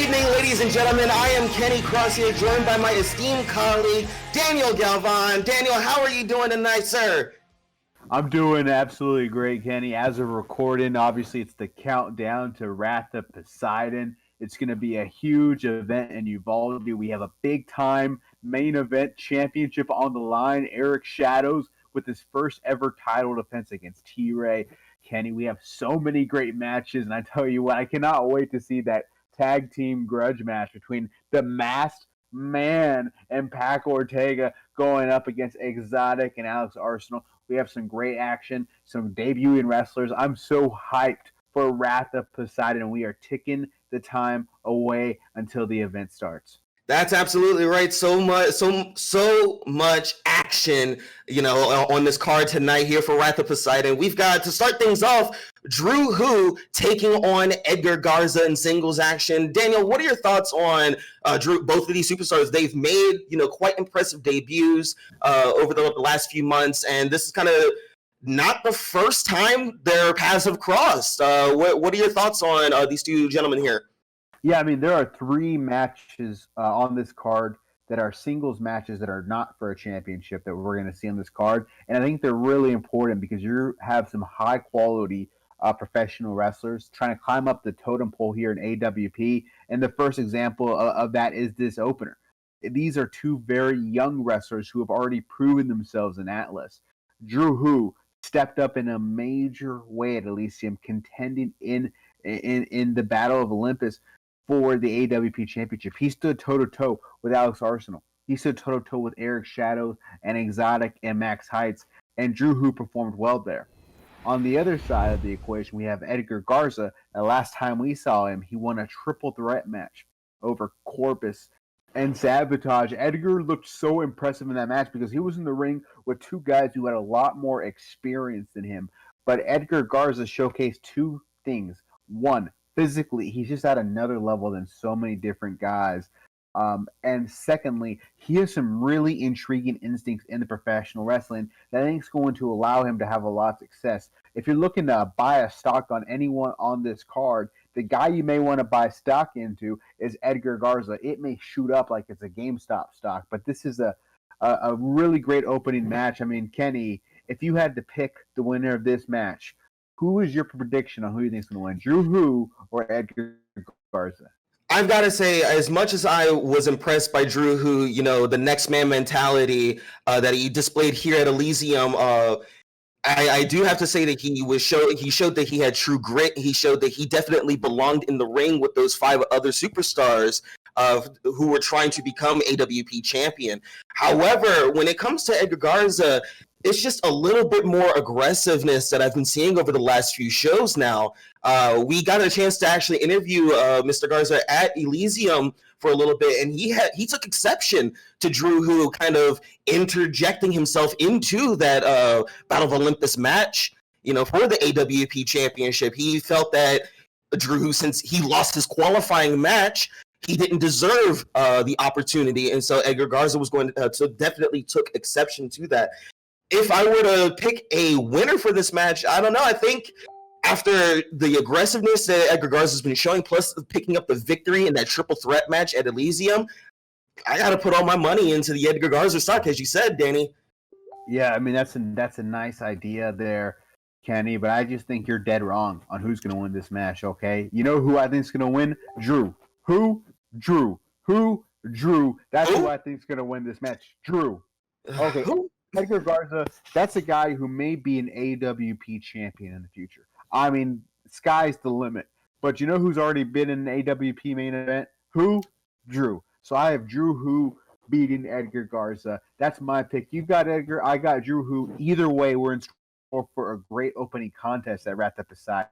evening, ladies and gentlemen. I am Kenny Kross here, joined by my esteemed colleague, Daniel Galvan. Daniel, how are you doing tonight, sir? I'm doing absolutely great, Kenny. As of recording, obviously it's the countdown to Wrath of Poseidon. It's going to be a huge event in Uvalde. We have a big-time main event championship on the line. Eric Shadows with his first ever title defense against T-Ray. Kenny, we have so many great matches, and I tell you what, I cannot wait to see that tag team grudge match between the Masked Man and Pac Ortega going up against Exotic and Alex Arsenal. We have some great action, some debuting wrestlers. I'm so hyped for Wrath of Poseidon, and we are ticking the time away until the event starts. That's absolutely right. So much action, on this card tonight here for Wrath of Poseidon. We've got to start things off. Drew Hu taking on Edgar Garza in singles action. Daniel, what are your thoughts on Drew? Both of these superstars, they've made quite impressive debuts over the last few months, and this is kind of not the first time their paths have crossed. What are your thoughts on these two gentlemen here? Yeah, I mean, there are three matches on this card that are singles matches that are not for a championship that we're going to see on this card. And I think they're really important because you have some high quality professional wrestlers trying to climb up the totem pole here in AWP. And the first example of that is this opener. These are two very young wrestlers who have already proven themselves in Atlas. Drew Hu stepped up in a major way at Elysium, contending in the Battle of Olympus for the AWP Championship. He stood toe-to-toe with Alex Arsenal. He stood toe-to-toe with Eric Shadows and Exotic and Max Heights, and Drew Hu performed well there. On the other side of the equation, we have Edgar Garza. The last time we saw him, he won a triple threat match over Corpus and Sabotage. Edgar looked so impressive in that match because he was in the ring with two guys who had a lot more experience than him. But Edgar Garza showcased two things. One, physically, he's just at another level than so many different guys. And secondly, he has some really intriguing instincts in the professional wrestling that I think is going to allow him to have a lot of success. If you're looking to buy a stock on anyone on this card, the guy you may want to buy stock into is Edgar Garza. It may shoot up like it's a GameStop stock, but this is a really great opening match. I mean, Kenny, if you had to pick the winner of this match, who is your prediction on who you think is going to win, Drew Hu or Edgar Garza? I've got to say, as much as I was impressed by Drew Hu, the next man mentality that he displayed here at Elysium, I do have to say that he showed that he had true grit. He showed that he definitely belonged in the ring with those five other superstars who were trying to become AWP champion. However, when it comes to Edgar Garza, it's just a little bit more aggressiveness that I've been seeing over the last few shows now. We got a chance to actually interview Mr. Garza at Elysium for a little bit, and he took exception to Drew Hu kind of interjecting himself into that Battle of Olympus match, for the AWP championship. He felt that Drew Hu, since he lost his qualifying match, he didn't deserve the opportunity, and so Edgar Garza was going to definitely took exception to that. If I were to pick a winner for this match, I don't know. I think after the aggressiveness that Edgar Garza has been showing, plus picking up the victory in that triple threat match at Elysium, I got to put all my money into the Edgar Garza stock, as you said, Danny. Yeah, I mean, that's a nice idea there, Kenny, but I just think you're dead wrong on who's going to win this match, okay? You know who I think is going to win? Drew. Who? Drew. Who? Drew. That's who I think is going to win this match. Drew. Okay. Who? Edgar Garza, that's a guy who may be an AWP champion in the future. I mean, sky's the limit. But you know who's already been in an AWP main event? Who? Drew. So I have Drew Hu beating Edgar Garza. That's my pick. You got Edgar, I got Drew Hu. Either way, we're in store for a great opening contest at Wrath of Poseidon.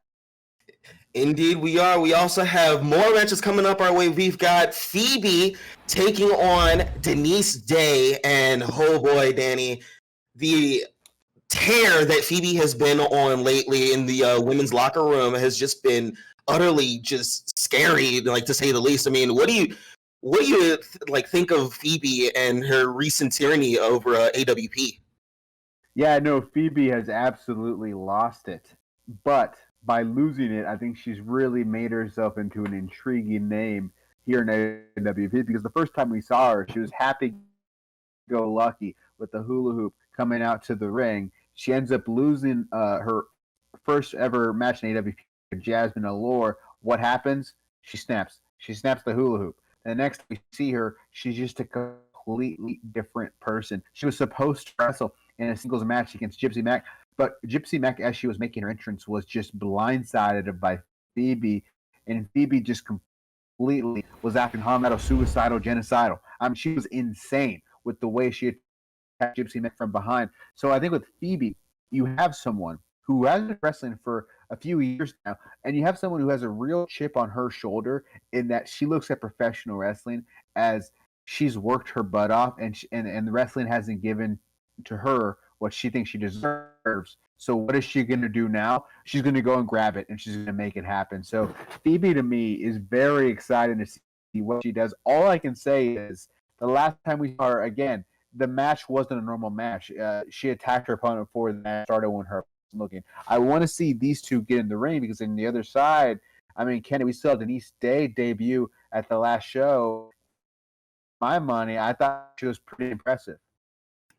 Indeed, we are. We also have more matches coming up our way. We've got Phoebe taking on Denise Day, and oh boy, Danny, the tear that Phoebe has been on lately in the women's locker room has just been utterly just scary, like to say the least. I mean, what do you think of Phoebe and her recent tyranny over AWP? Yeah, no, Phoebe has absolutely lost it, but by losing it, I think she's really made herself into an intriguing name here in AWP, because the first time we saw her, she was happy-go-lucky with the hula hoop coming out to the ring. She ends up losing her first ever match in AWP, Jasmine Allure. What happens? She snaps. She snaps the hula hoop. And the next we see her, she's just a completely different person. She was supposed to wrestle in a singles match against Gypsy Mac, but Gypsy Mac, as she was making her entrance, was just blindsided by Phoebe, and Phoebe just completely was acting homicidal, suicidal, genocidal. I mean, she was insane with the way she attacked Gypsy Mac from behind. So I think with Phoebe, you have someone who has been wrestling for a few years now, and you have someone who has a real chip on her shoulder in that she looks at professional wrestling as she's worked her butt off, and the wrestling hasn't given to her what she thinks she deserves. So what is she going to do now? She's going to go and grab it, and she's going to make it happen. So Phoebe, to me, is very exciting to see what she does. All I can say is the last time we saw her, again, the match wasn't a normal match. She attacked her opponent before the match started when her looking. I want to see these two get in the ring, because in the other side, I mean, Kenny, we saw Denise Day debut at the last show. My money, I thought she was pretty impressive.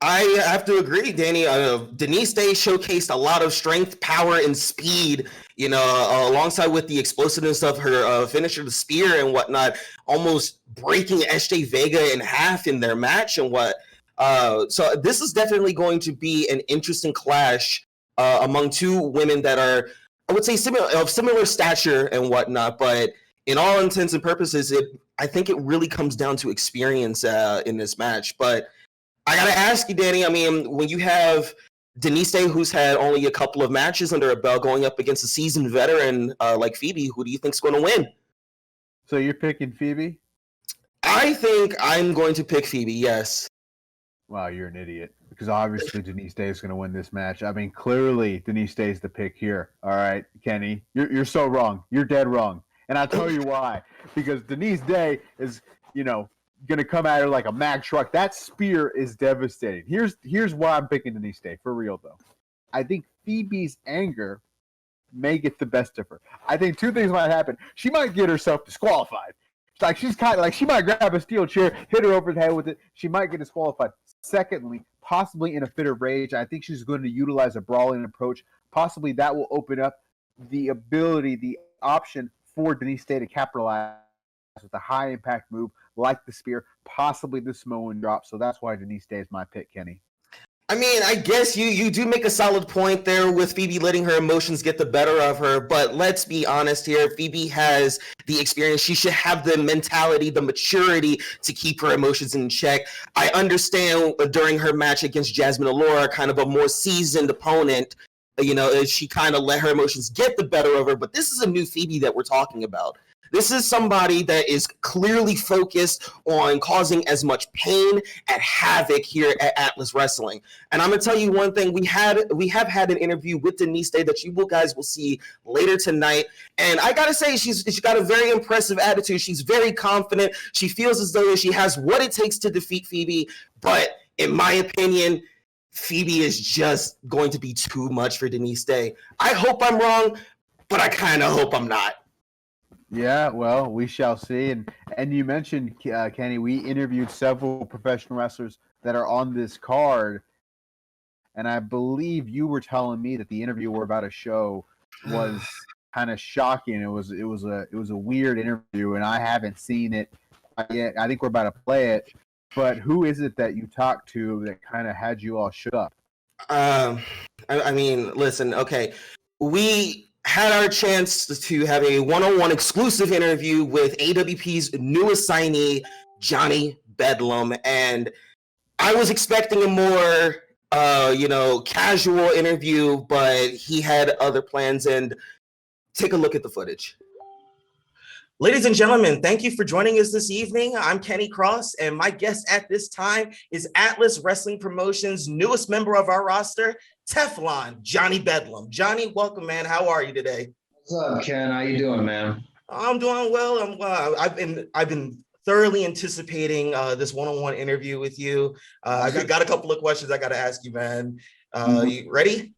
I have to agree, Danny. Denise Day showcased a lot of strength, power, and speed, alongside with the explosiveness of her finisher, the spear and whatnot, almost breaking SJ Vega in half in their match and what. So this is definitely going to be an interesting clash among two women that are, I would say, similar stature and whatnot, but in all intents and purposes, I think it really comes down to experience in this match. But I gotta ask you, Danny. I mean, when you have Denise Day, who's had only a couple of matches under her belt, going up against a seasoned veteran like Phoebe, who do you think's going to win? So you're picking Phoebe? I think I'm going to pick Phoebe. Yes. Wow, you're an idiot, because obviously Denise Day is going to win this match. I mean, clearly Denise Day is the pick here. All right, Kenny, you're so wrong. You're dead wrong, and I'll tell you why. Because Denise Day is, going to come at her like a Mack truck. That spear is devastating. Here's why I'm picking Denise Day, for real though. I think Phoebe's anger may get the best of her. I think two things might happen. She might get herself disqualified. She's kind of like, she might grab a steel chair, hit her over the head with it. She might get disqualified. Secondly, possibly in a fit of rage, I think she's going to utilize a brawling approach. Possibly that will open up the ability, the option for Denise Day to capitalize with a high impact move like the spear, possibly the Samoan drop. So that's why Denise Day is my pick, Kenny. I mean, I guess you do make a solid point there with Phoebe letting her emotions get the better of her, but let's be honest here. Phoebe has the experience. She should have the mentality, the maturity to keep her emotions in check. I understand during her match against Jasmine Allure, kind of a more seasoned opponent, she kind of let her emotions get the better of her, but this is a new Phoebe that we're talking about. This is somebody that is clearly focused on causing as much pain and havoc here at Atlas Wrestling. And I'm going to tell you one thing. We have had an interview with Denise Day that you guys will see later tonight. And I got to say, she's got a very impressive attitude. She's very confident. She feels as though she has what it takes to defeat Phoebe. But in my opinion, Phoebe is just going to be too much for Denise Day. I hope I'm wrong, but I kind of hope I'm not. Yeah, well, we shall see. And you mentioned, Kenny, we interviewed several professional wrestlers that are on this card, and I believe you were telling me that the interview we're about to show was kind of shocking. It was a weird interview, and I haven't seen it yet. I think we're about to play it. But who is it that you talked to that kind of had you all shook up? I mean, listen, okay, we had our chance to have a one-on-one exclusive interview with AWP's newest signee, Johnny Bedlam, and I was expecting a more, casual interview, but he had other plans. And take a look at the footage. Ladies and gentlemen, thank you for joining us this evening. I'm Kenny Kross, and my guest at this time is Atlas Wrestling Promotions' newest member of our roster, Teflon, Johnny Bedlam. Johnny, welcome, man. How are you today? What's up, Ken? How you doing, man? I'm doing well. I've been thoroughly anticipating this one-on-one interview with you. I've got a couple of questions I got to ask you, man. You ready?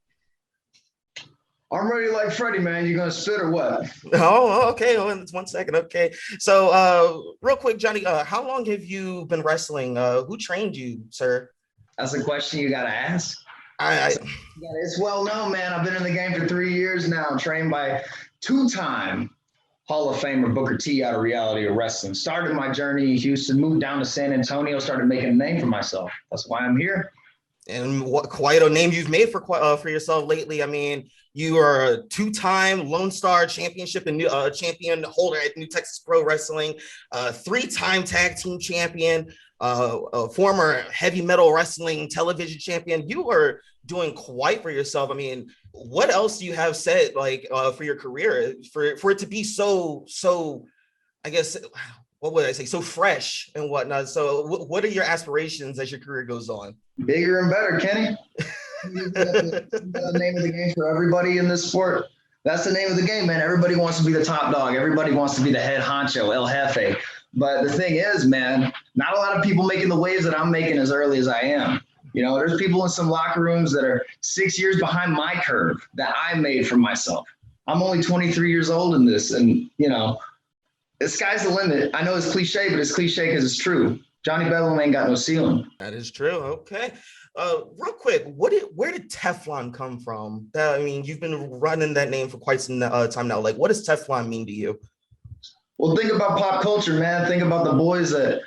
I'm ready like Freddie, man. You gonna spit or what? Oh, okay. Oh, it's 1 second. Okay. So, real quick, Johnny, how long have you been wrestling? Who trained you, sir? That's a question you gotta ask. I Yeah, it's well known, man. I've been in the game for 3 years now, trained by two-time Hall of Famer Booker T out of Reality of Wrestling. Started my journey in Houston, moved down to San Antonio, started making a name for myself. That's why I'm here. and what quite a name you've made for yourself lately. I mean, you are a two-time Lone Star Championship and champion holder at New Texas Pro Wrestling, three-time tag team champion, a former heavy metal wrestling television champion. You are doing quite for yourself. I mean, what else do you have said for your career for it to be so I guess what would I say, so fresh and whatnot? So what are your aspirations as your career goes on? Bigger and better, Kenny. The name of the game for everybody in this sport. That's the name of the game, man. Everybody wants to be the top dog. Everybody wants to be the head honcho, El Jefe. But the thing is, man, not a lot of people making the waves that I'm making as early as I am. You know, there's people in some locker rooms that are 6 years behind my curve that I made for myself. I'm only 23 years old in this, and, you know, the sky's the limit. I know it's cliche, but it's cliche because it's true. Johnny Bedlam ain't got no ceiling. That is true. Okay. Real quick, where did Teflon come from? I mean, you've been running that name for quite some time now. Like, what does Teflon mean to you? Well, think about pop culture, man. Think about the boys that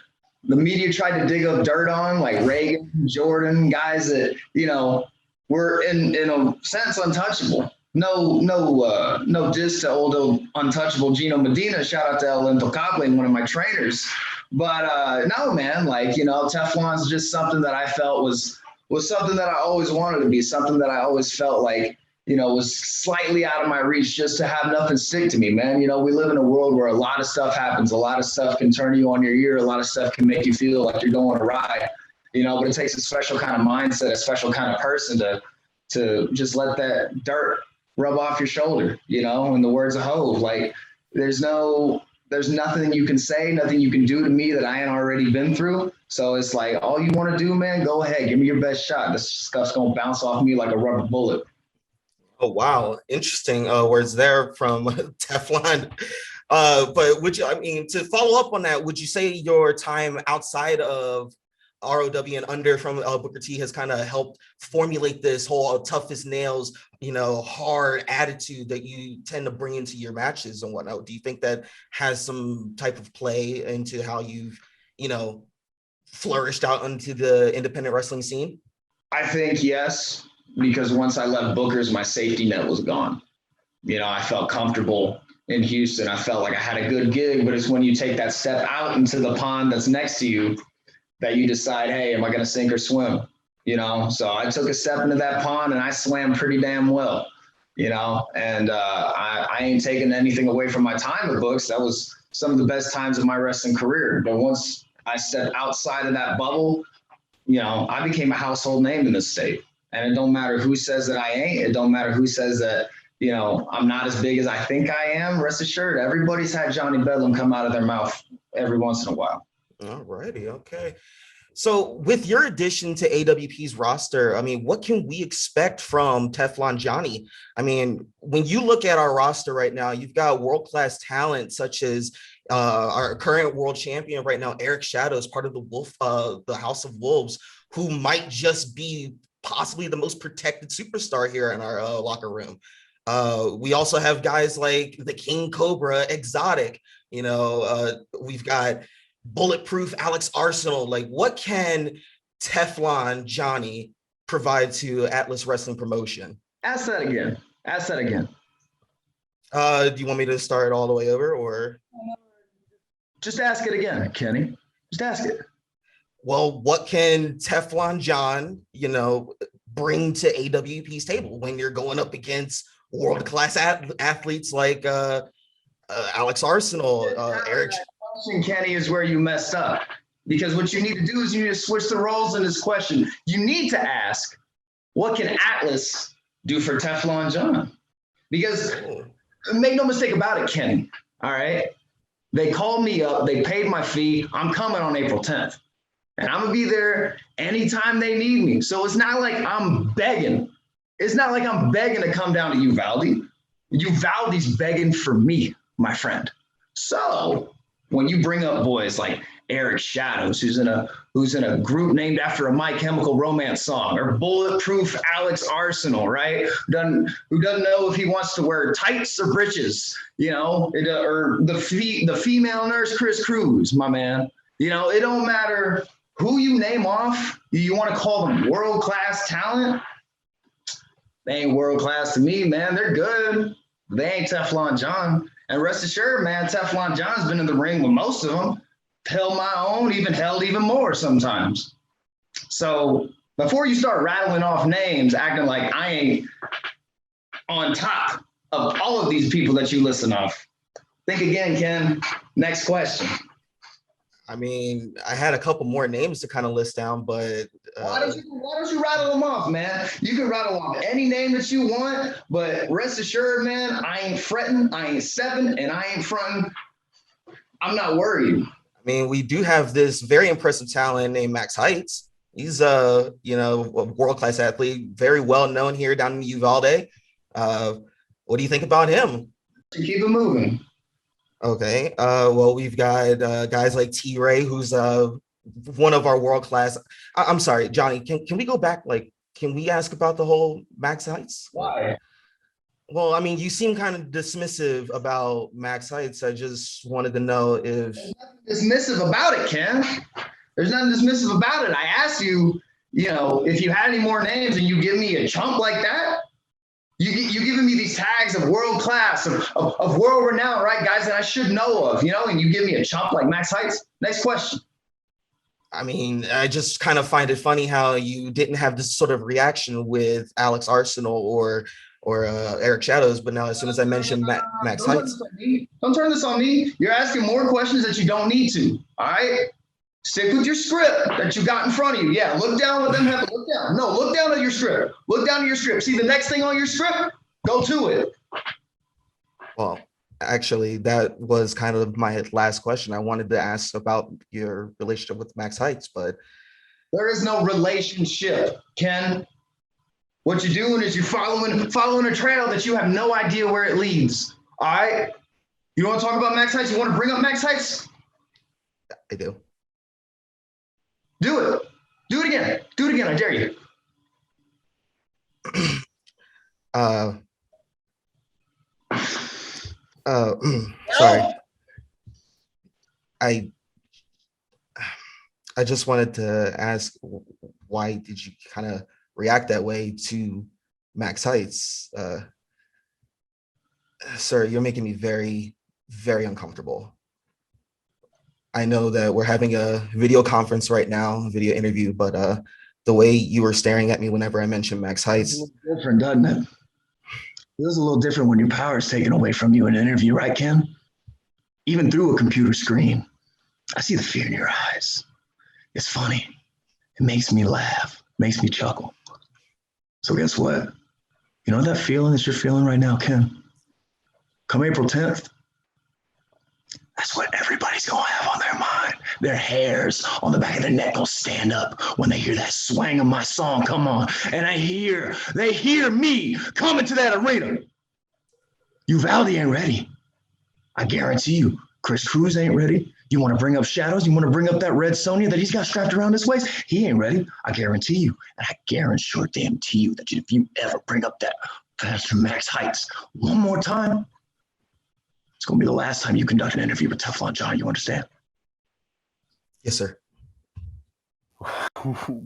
the media tried to dig up dirt on, like Reagan, Jordan, guys that, you know, were in a sense untouchable. No diss to old untouchable Gino Medina. Shout out to El Intocable, one of my trainers. But no, man, like, you know, Teflon's just something that I felt was something that I always wanted to be, something that I always felt like, you know, was slightly out of my reach, just to have nothing stick to me, man. You know, we live in a world where a lot of stuff happens. A lot of stuff can turn you on your ear. A lot of stuff can make you feel like you're going to ride, you know, but it takes a special kind of mindset, a special kind of person to just let that dirt rub off your shoulder, you know, in the words of Hove. Like, there's nothing you can say, nothing you can do to me that I ain't already been through. So it's like, all you want to do, man, go ahead, give me your best shot. This stuff's going to bounce off me like a rubber bullet. Oh, wow. Interesting words there from Teflon. But I mean, to follow up on that, would you say your time outside of ROW and under from Booker T has kind of helped formulate this whole tough as nails, you know, hard attitude that you tend to bring into your matches and whatnot? Do you think that has some type of play into how you've, you know, flourished out into the independent wrestling scene? I think yes, because once I left Booker's, my safety net was gone. You know, I felt comfortable in Houston. I felt like I had a good gig, but it's when you take that step out into the pond that's next to you that you decide, hey, am I going to sink or swim? You know, so I took a step into that pond and I swam pretty damn well, you know, and I ain't taking anything away from my time at Books. That was some of the best times of my wrestling career. But once I stepped outside of that bubble, you know, I became a household name in this state. And it don't matter who says that I ain't. It don't matter who says that, you know, I'm not as big as I think I am. Rest assured, everybody's had Johnny Bedlam come out of their mouth every once in a while. All righty. Okay. So with your addition to AWP's roster, I mean, what can we expect from Teflon Johnny? I mean, when you look at our roster right now, you've got world-class talent such as our current world champion right now, Eric Shadows, part of the House of Wolves, who might just be possibly the most protected superstar here in our locker room. We also have guys like the King Cobra, Exotic. You know, we've got Bulletproof Alex Arsenal. Like, what can Teflon Johnny provide to Atlas Wrestling Promotion? Ask that again. Do you want me to start all the way over, or just ask it again, Kenny? Just ask it. Well, what can Teflon John, you know, bring to AWP's table when you're going up against world-class athletes like Alex Arsenal, Eric? Question, Kenny, is where you messed up, because what you need to do is you need to switch the roles in this question. You need to ask, what can Atlas do for Teflon John? Because make no mistake about it, Kenny, all right? They called me up, they paid my fee. I'm coming on April 10th. And I'm gonna be there anytime they need me. So it's not like I'm begging. It's not like I'm begging to come down to Uvalde. Uvalde's begging for me, my friend. So when you bring up boys like Eric Shadows, who's in a group named after a My Chemical Romance song, or Bulletproof Alex Arsenal, right? Who doesn't know if he wants to wear tights or breeches, or the female nurse Chris Cruz, my man. It don't matter who you name off. You want to call them world-class talent? They ain't world-class to me, man. They're good. They ain't Teflon John. And rest assured, man, Teflon John's been in the ring with most of them. Held my own, held even more sometimes. So before you start rattling off names, acting like I ain't on top of all of these people that you listen off, think again, Ken. Next question. I mean, I had a couple more names to kind of list down, but why don't you rattle them off, man? You can rattle off any name that you want, but rest assured, man, I ain't fretting, I ain't stepping, and I ain't fronting. I'm not worried. I mean, we do have this very impressive talent named Max Heights. He's a world-class athlete, very well known here down in Uvalde. What do you think about him? Keep it moving. Okay. Well, we've got guys like T-Ray, who's one of our world-class. I'm sorry, Johnny, can we go back? Can we ask about the whole Max Heights? Why? Well, I mean, you seem kind of dismissive about Max Heights. I just wanted to know if... There's nothing dismissive about it, Ken. There's nothing dismissive about it. I asked you, if you had any more names, and you give me a chump like that. You giving me these tags of world class, of world renowned, right? Guys that I should know of, and you give me a chump like Max Heights. Next question. I mean, I just kind of find it funny how you didn't have this sort of reaction with Alex Arsenal or Eric Shadows, but now as soon as I mentioned Max Heights. Don't turn this on me. You're asking more questions that you don't need to. All right? Stick with your script that you got in front of you. Yeah, look down. Let them have it. Look down. No, look down at your script. Look down at your script. See the next thing on your script? Go to it. Well, actually, that was kind of my last question. I wanted to ask about your relationship with Max Heights, but... There is no relationship, Ken. What you're doing is you're following a trail that you have no idea where it leads. All right? You want to talk about Max Heights? You want to bring up Max Heights? I do. Do it. Do it again. Do it again. I dare you. Sorry. I just wanted to ask, why did you kind of react that way to Max Heights? Sir, you're making me very, very uncomfortable. I know that we're having a video conference right now, a video interview, but the way you were staring at me whenever I mentioned Max Heights. It's a little different, doesn't it? It feels a little different when your power is taken away from you in an interview, right, Ken? Even through a computer screen. I see the fear in your eyes. It's funny. It makes me laugh, makes me chuckle. So guess what? You know that feeling that you're feeling right now, Ken? Come April 10th, that's what everybody's gonna have on their mind. Their hairs on the back of their neck will stand up when they hear that swang of my song come on. And they hear me coming to that arena. Uvalde ain't ready. I guarantee you, Chris Cruz ain't ready. You want to bring up Shadows? You want to bring up that red Sonya that he's got strapped around his waist? He ain't ready. I guarantee you. And I guarantee you that if you ever bring up that Max Heights one more time, it's going to be the last time you conduct an interview with Teflon John. You understand? Yes, sir.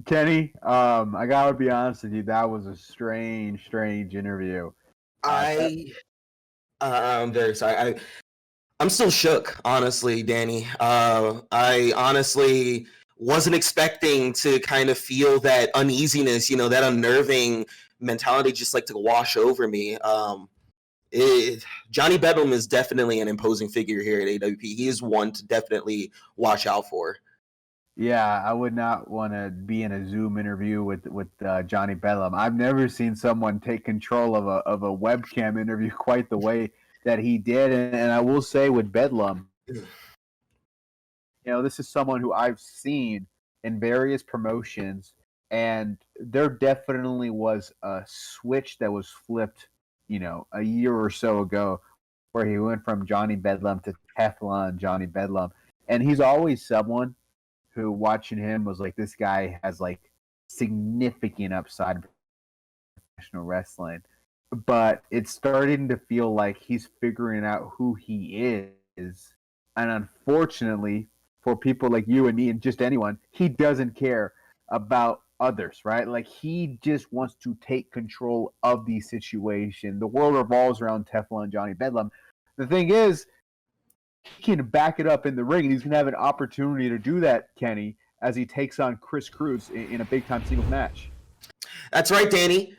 Kenny, I gotta be honest with you. That was a strange interview. I'm very sorry. I'm still shook, honestly, Danny. I honestly wasn't expecting to kind of feel that uneasiness, that unnerving mentality just like to wash over me. Johnny Bedlam is definitely an imposing figure here at AWP. He is one to definitely watch out for. Yeah, I would not want to be in a Zoom interview with Johnny Bedlam. I've never seen someone take control of a webcam interview quite the way that he did. And I will say with Bedlam, this is someone who I've seen in various promotions And there definitely was a switch that was flipped, a year or so ago, where he went from Johnny Bedlam to Teflon Johnny Bedlam. And he's always someone who, watching him, was like, this guy has like significant upside in professional wrestling. But it's starting to feel like he's figuring out who he is. And unfortunately, for people like you and me and just anyone, he doesn't care about others, right? Like, he just wants to take control of the situation. The world revolves around Teflon Johnny Bedlam. The thing is, he can back it up in the ring, and he's going to have an opportunity to do that, Kenny, as he takes on Chris Cruz in a big-time singles match. That's right, Danny.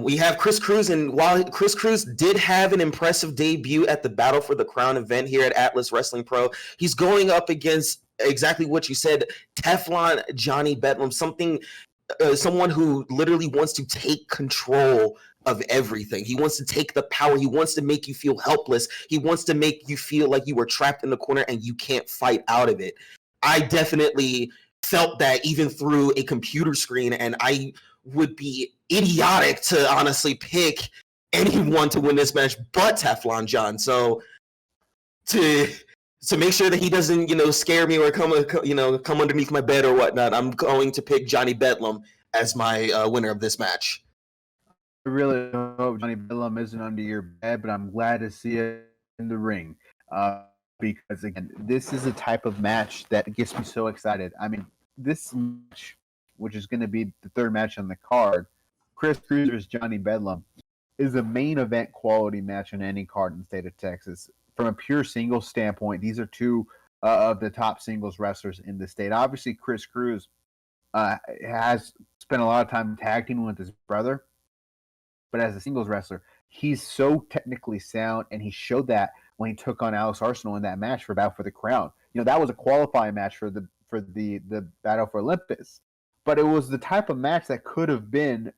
We have Chris Cruz, and while Chris Cruz did have an impressive debut at the Battle for the Crown event here at Atlas Wrestling Pro, he's going up against exactly what you said, Teflon Johnny Bedlam, someone who literally wants to take control of everything. He wants to take the power. He wants to make you feel helpless. He wants to make you feel like you were trapped in the corner and you can't fight out of it. I definitely felt that even through a computer screen, and I would be idiotic to honestly pick anyone to win this match but Teflon John. So to make sure that he doesn't, scare me or come underneath my bed or whatnot, I'm going to pick Johnny Bedlam as my winner of this match. I really hope Johnny Bedlam isn't under your bed, but I'm glad to see it in the ring. Because, again, this is a type of match that gets me so excited. I mean, this match, which is going to be the third match on the card, Chris Cruz versus Johnny Bedlam, is a main event quality match on any card in the state of Texas. From a pure singles standpoint, these are two of the top singles wrestlers in the state. Obviously, Chris Cruz has spent a lot of time tag teaming with his brother, but as a singles wrestler, he's so technically sound, and he showed that when he took on Alex Arsenal in that match for Battle for the Crown. That was a qualifying match for the Battle for Olympus, but it was the type of match that could have been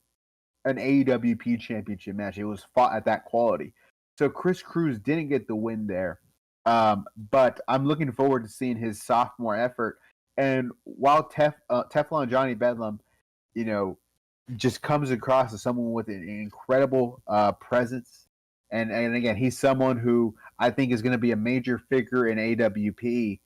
an AWP championship match. It was fought at that quality. So Chris Cruz didn't get the win there, but I'm looking forward to seeing his sophomore effort. And while Teflon Johnny Bedlam, just comes across as someone with an incredible presence, and again, he's someone who I think is going to be a major figure in AWP.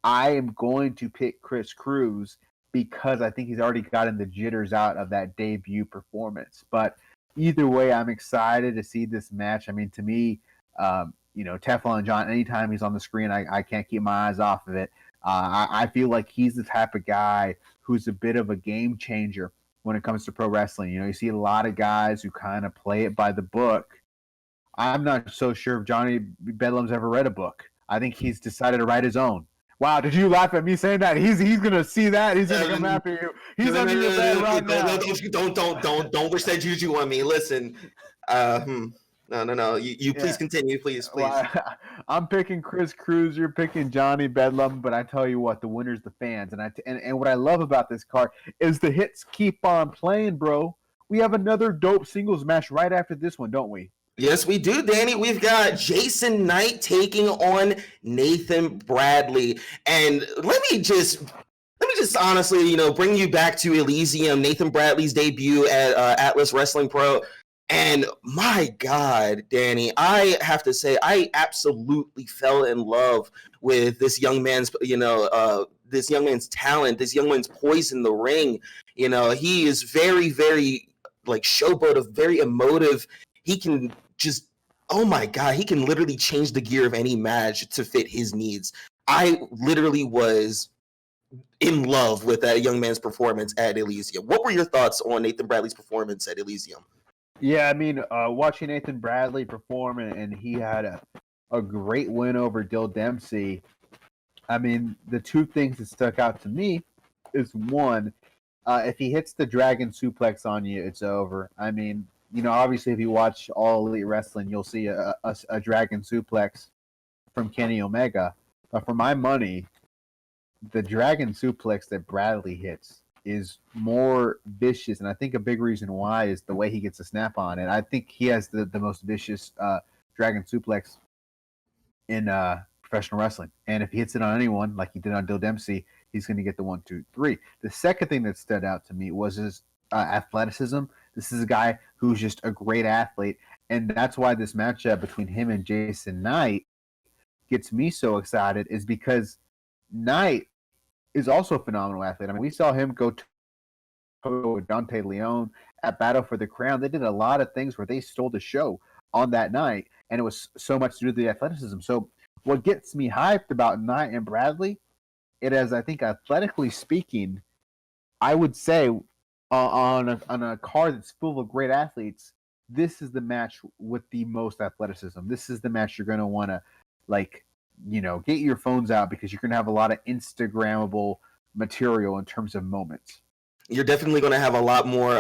I am going to pick Chris Cruz because I think he's already gotten the jitters out of that debut performance. But either way, I'm excited to see this match. I mean, to me, Teflon John, anytime he's on the screen, I can't keep my eyes off of it. I feel like he's the type of guy who's a bit of a game changer when it comes to pro wrestling. You see a lot of guys who kind of play it by the book. I'm not so sure if Johnny Bedlam's ever read a book. I think he's decided to write his own. Wow, did you laugh at me saying that? He's gonna see that. He's gonna come after you. He's under your bed right now. Don't wish that juju on me. Listen, no. You please continue, please. Well, I'm picking Chris Cruz. You're picking Johnny Bedlam. But I tell you what, the winner's the fans. And what I love about this card is the hits keep on playing, bro. We have another dope singles match right after this one, don't we? Yes, we do, Danny. We've got Jason Knight taking on Nathan Bradley. And let me just honestly, bring you back to Elysium, Nathan Bradley's debut at Atlas Wrestling Pro. And my God, Danny, I have to say, I absolutely fell in love with this young man's, this young man's talent, this young man's poise in the ring. He is very, very showboat, very emotive. He can just, oh my God, he can literally change the gear of any match to fit his needs. I literally was in love with that young man's performance at Elysium. What were your thoughts on Nathan Bradley's performance at Elysium? Yeah, I mean, watching Nathan Bradley perform, and he had a great win over Dill Dempsey. I mean, the two things that stuck out to me is, one, if he hits the dragon suplex on you, it's over. I mean, obviously, if you watch All Elite Wrestling, you'll see a dragon suplex from Kenny Omega. But for my money, the dragon suplex that Bradley hits is more vicious, and I think a big reason why is the way he gets a snap on. And I think he has the most vicious dragon suplex in professional wrestling. And if he hits it on anyone, like he did on Dill Dempsey, he's going to get the 1, 2, 3. The second thing that stood out to me was his athleticism. This is a guy who's just a great athlete, and that's why this matchup between him and Jason Knight gets me so excited, is because Knight is also a phenomenal athlete. I mean, we saw him go with Dante Leon at Battle for the Crown. They did a lot of things where they stole the show on that night, and it was so much to do with the athleticism. So what gets me hyped about Knight and Bradley, it is, I think, athletically speaking, I would say on a card that's full of great athletes, this is the match with the most athleticism. This is the match you're going to want to, get your phones out, because you're going to have a lot of Instagrammable material in terms of moments. You're definitely going to have a lot more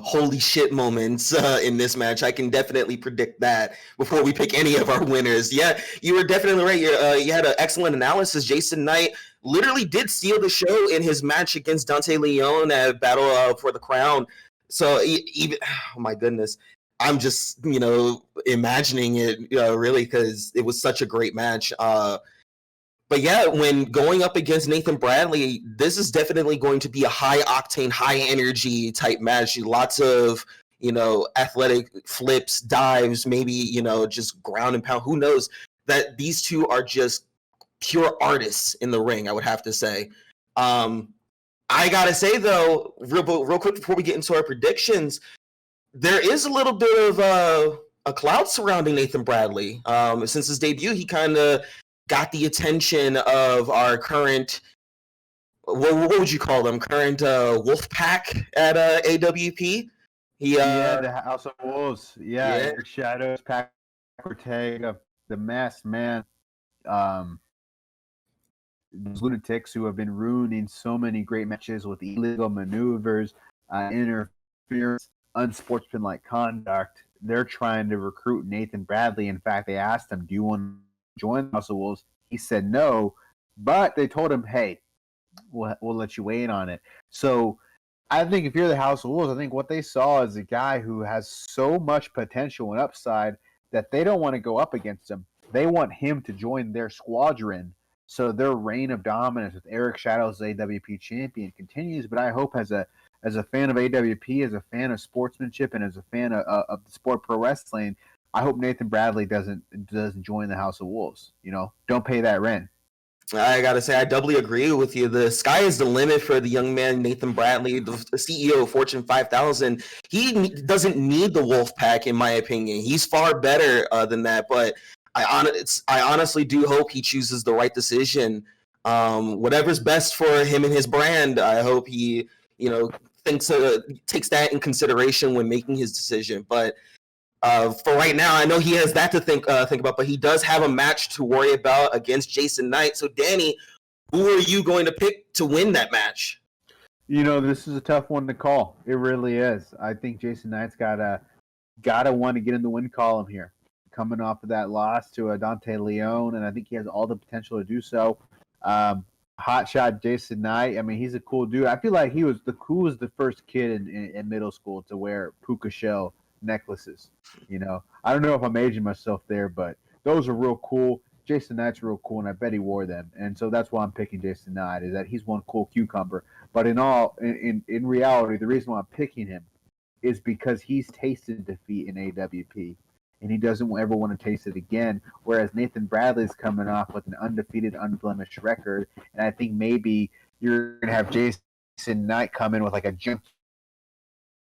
holy shit moments in this match. I can definitely predict that before we pick any of our winners. Yeah, you were definitely right. You had an excellent analysis. Jason Knight literally did steal the show in his match against Dante Leon at Battle for the Crown. So even, oh my goodness, I'm just, imagining it really, because it was such a great match. But yeah, when going up against Nathan Bradley, this is definitely going to be a high octane, high energy type match. Lots of, athletic flips, dives, maybe, just ground and pound. Who knows? That these two are just pure artists in the ring, I would have to say. I gotta say though, real quick before we get into our predictions, there is a little bit of a cloud surrounding Nathan Bradley. Since his debut, he kind of got the attention of our current, what would you call them? Current wolf pack at AWP. The House of Wolves. Yeah. Shadows, Pac Ortega, the Masked Man. Those lunatics who have been ruining so many great matches with illegal maneuvers, interference, unsportsmanlike conduct. They're trying to recruit Nathan Bradley. In fact, they asked him, do you want to join the House of Wolves? He said no, but they told him, hey, we'll let you weigh in on it. So I think if you're the House of Wolves, I think what they saw is a guy who has so much potential and upside that they don't want to go up against him. They want him to join their squadron, so their reign of dominance with Eric Shadows, AWP champion, continues. But I hope as a fan of AWP, as a fan of sportsmanship, and as a fan of the sport pro wrestling, I hope Nathan Bradley doesn't join the House of Wolves. Don't pay that rent. I gotta say, I doubly agree with you. The sky is the limit for the young man, Nathan Bradley, the CEO of Fortune 5000. He doesn't need the wolf pack, in my opinion. He's far better than that. But I honestly do hope he chooses the right decision. Whatever's best for him and his brand, I hope he, takes that in consideration when making his decision. But for right now, I know he has that to think about, but he does have a match to worry about against Jason Knight. So, Danny, who are you going to pick to win that match? This is a tough one to call. It really is. I think Jason Knight's gotta want to get in the win column here, coming off of that loss to Dante Leon, and I think he has all the potential to do so. Hotshot Jason Knight. I mean, he's a cool dude. I feel like he was the first kid in middle school to wear puka shell necklaces. I don't know if I'm aging myself there, but those are real cool. Jason Knight's real cool, and I bet he wore them. And so that's why I'm picking Jason Knight, is that he's one cool cucumber. But in reality, the reason why I'm picking him is because he's tasted defeat in AWP, and he doesn't ever want to taste it again. Whereas Nathan Bradley's coming off with an undefeated, unblemished record, and I think maybe you're gonna have Jason Knight come in with like a jump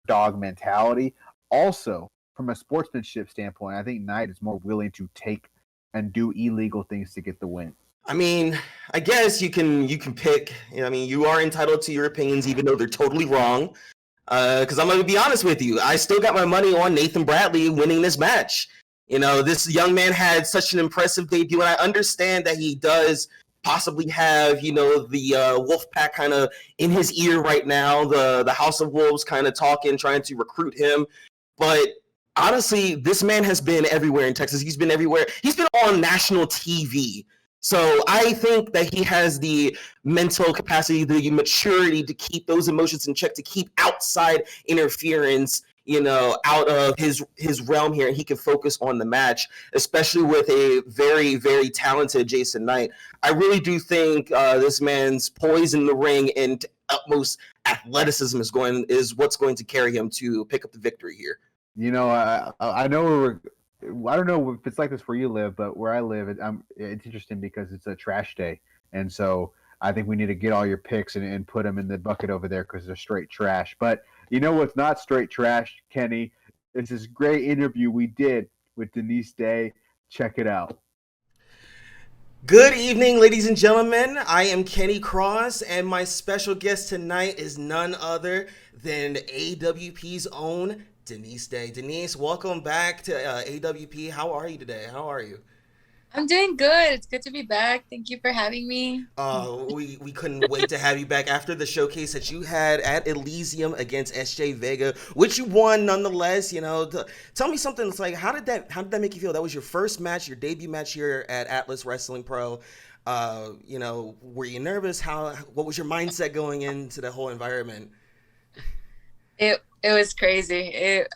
dog mentality. Also, from a sportsmanship standpoint, I think Knight is more willing to take and do illegal things to get the win. I mean, I guess you can pick. I mean, you are entitled to your opinions, even though they're totally wrong. Because I'm going to be honest with you, I still got my money on Nathan Bradley winning this match. This young man had such an impressive debut, and I understand that he does possibly have, the Wolfpack kind of in his ear right now, the House of Wolves kind of talking, trying to recruit him. But honestly, this man has been everywhere in Texas. He's been everywhere. He's been on national TV. So I think that he has the mental capacity, the maturity to keep those emotions in check, to keep outside interference, out of his realm here, and he can focus on the match, especially with a very, very talented Jason Knight. I really do think this man's poise in the ring and utmost athleticism is what's going to carry him to pick up the victory here. I know I don't know if it's like this where you live, but where I live, it's interesting because it's a trash day, and so I think we need to get all your picks and put them in the bucket over there because they're straight trash. But you know what's not straight trash, Kenny? It's this great interview we did with Denise Day. Check it out. Good evening, ladies and gentlemen. I am Kenny Kross, and my special guest tonight is none other than AWP's own Denise Day. Denise, welcome back to AWP. How are you today? How are you? I'm doing good. It's good to be back. Thank you for having me. We couldn't wait to have you back after the showcase that you had at Elysium against SJ Vega, which you won nonetheless. Tell me something. It's like, how did that make you feel? That was your first match, your debut match here at Atlas Wrestling Pro. Were you nervous? What was your mindset going into the whole environment? It was crazy.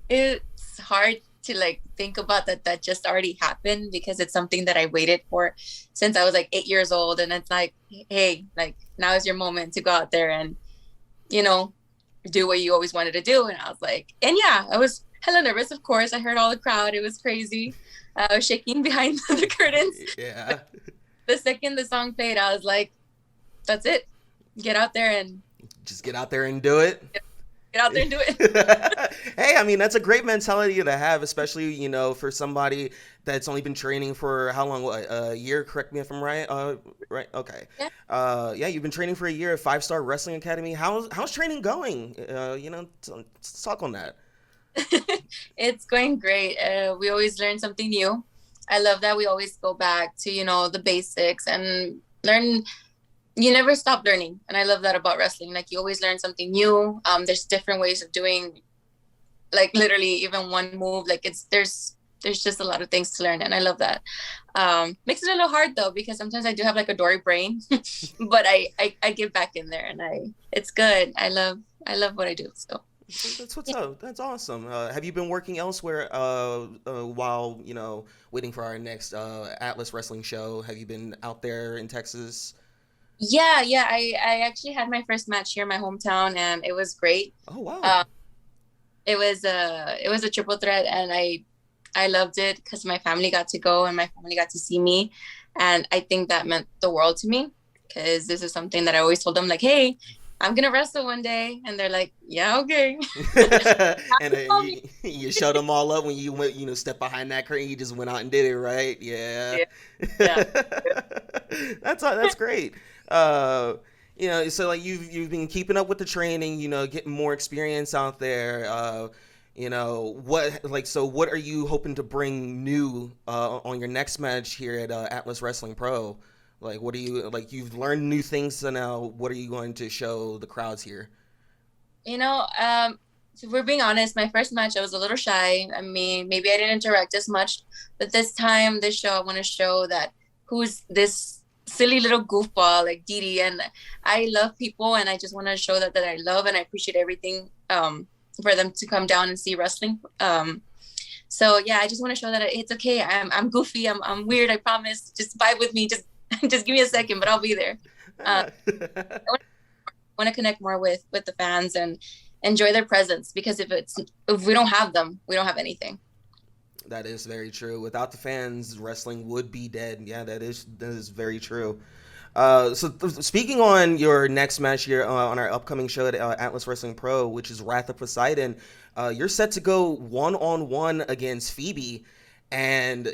It's hard to think about that just already happened because it's something that I waited for since I was 8 years old, and it's hey, now is your moment to go out there and do what you always wanted to do. And I was I was hella nervous. Of course, I heard all the crowd. It was crazy. I was shaking behind the curtains. Yeah. The second the song played, I was like, that's it. Get out there and just get out there and do it. Get out there and do it. Hey, I mean, that's a great mentality to have, especially, for somebody that's only been training for how long? A year? Correct me if I'm right. Right. Okay. Yeah. You've been training for a year at 5-Star Wrestling Academy. How's training going? Let's talk on that. It's going great. We always learn something new. I love that we always go back to, the basics and learn. You never stop learning. And I love that about wrestling. You always learn something new. There's different ways of doing, literally even one move. There's just a lot of things to learn. And I love that. Makes it a little hard though, because sometimes I do have a Dory brain, but I get back in there and it's good. I love what I do. So that's what's up. That's awesome. Have you been working elsewhere while, waiting for our next Atlas Wrestling show? Have you been out there in Texas? Yeah. I actually had my first match here in my hometown, and it was great. Oh wow! It was a triple threat, and I loved it because my family got to go and my family got to see me, and I think that meant the world to me because this is something that I always told them, hey, I'm gonna wrestle one day, and they're like, yeah, okay. And you showed them all up when you went, step behind that curtain. You just went out and did it, right? Yeah. That's great. So you've been keeping up with the training, getting more experience out there. What are you hoping to bring new on your next match here at Atlas Wrestling Pro? What are you you've learned new things, so now what are you going to show the crowds here? If we're being honest, my first match I was a little shy. I mean, maybe I didn't interact as much, but this show I want to show that who's this silly little goofball like Didi, and I love people, and I just want to show that I love and I appreciate everything for them to come down and see wrestling. So yeah, I just want to show that it's okay. I'm goofy. I'm weird. I promise. Just vibe with me. Just give me a second, but I'll be there. I want to connect more with the fans and enjoy their presence, because if we don't have them, we don't have anything. That is very true. Without the fans, wrestling would be dead. Yeah, that is very true. Speaking on your next match here on our upcoming show at Atlas Wrestling Pro, which is Wrath of Poseidon, you're set to go 1-on-1 against Phoebe. And,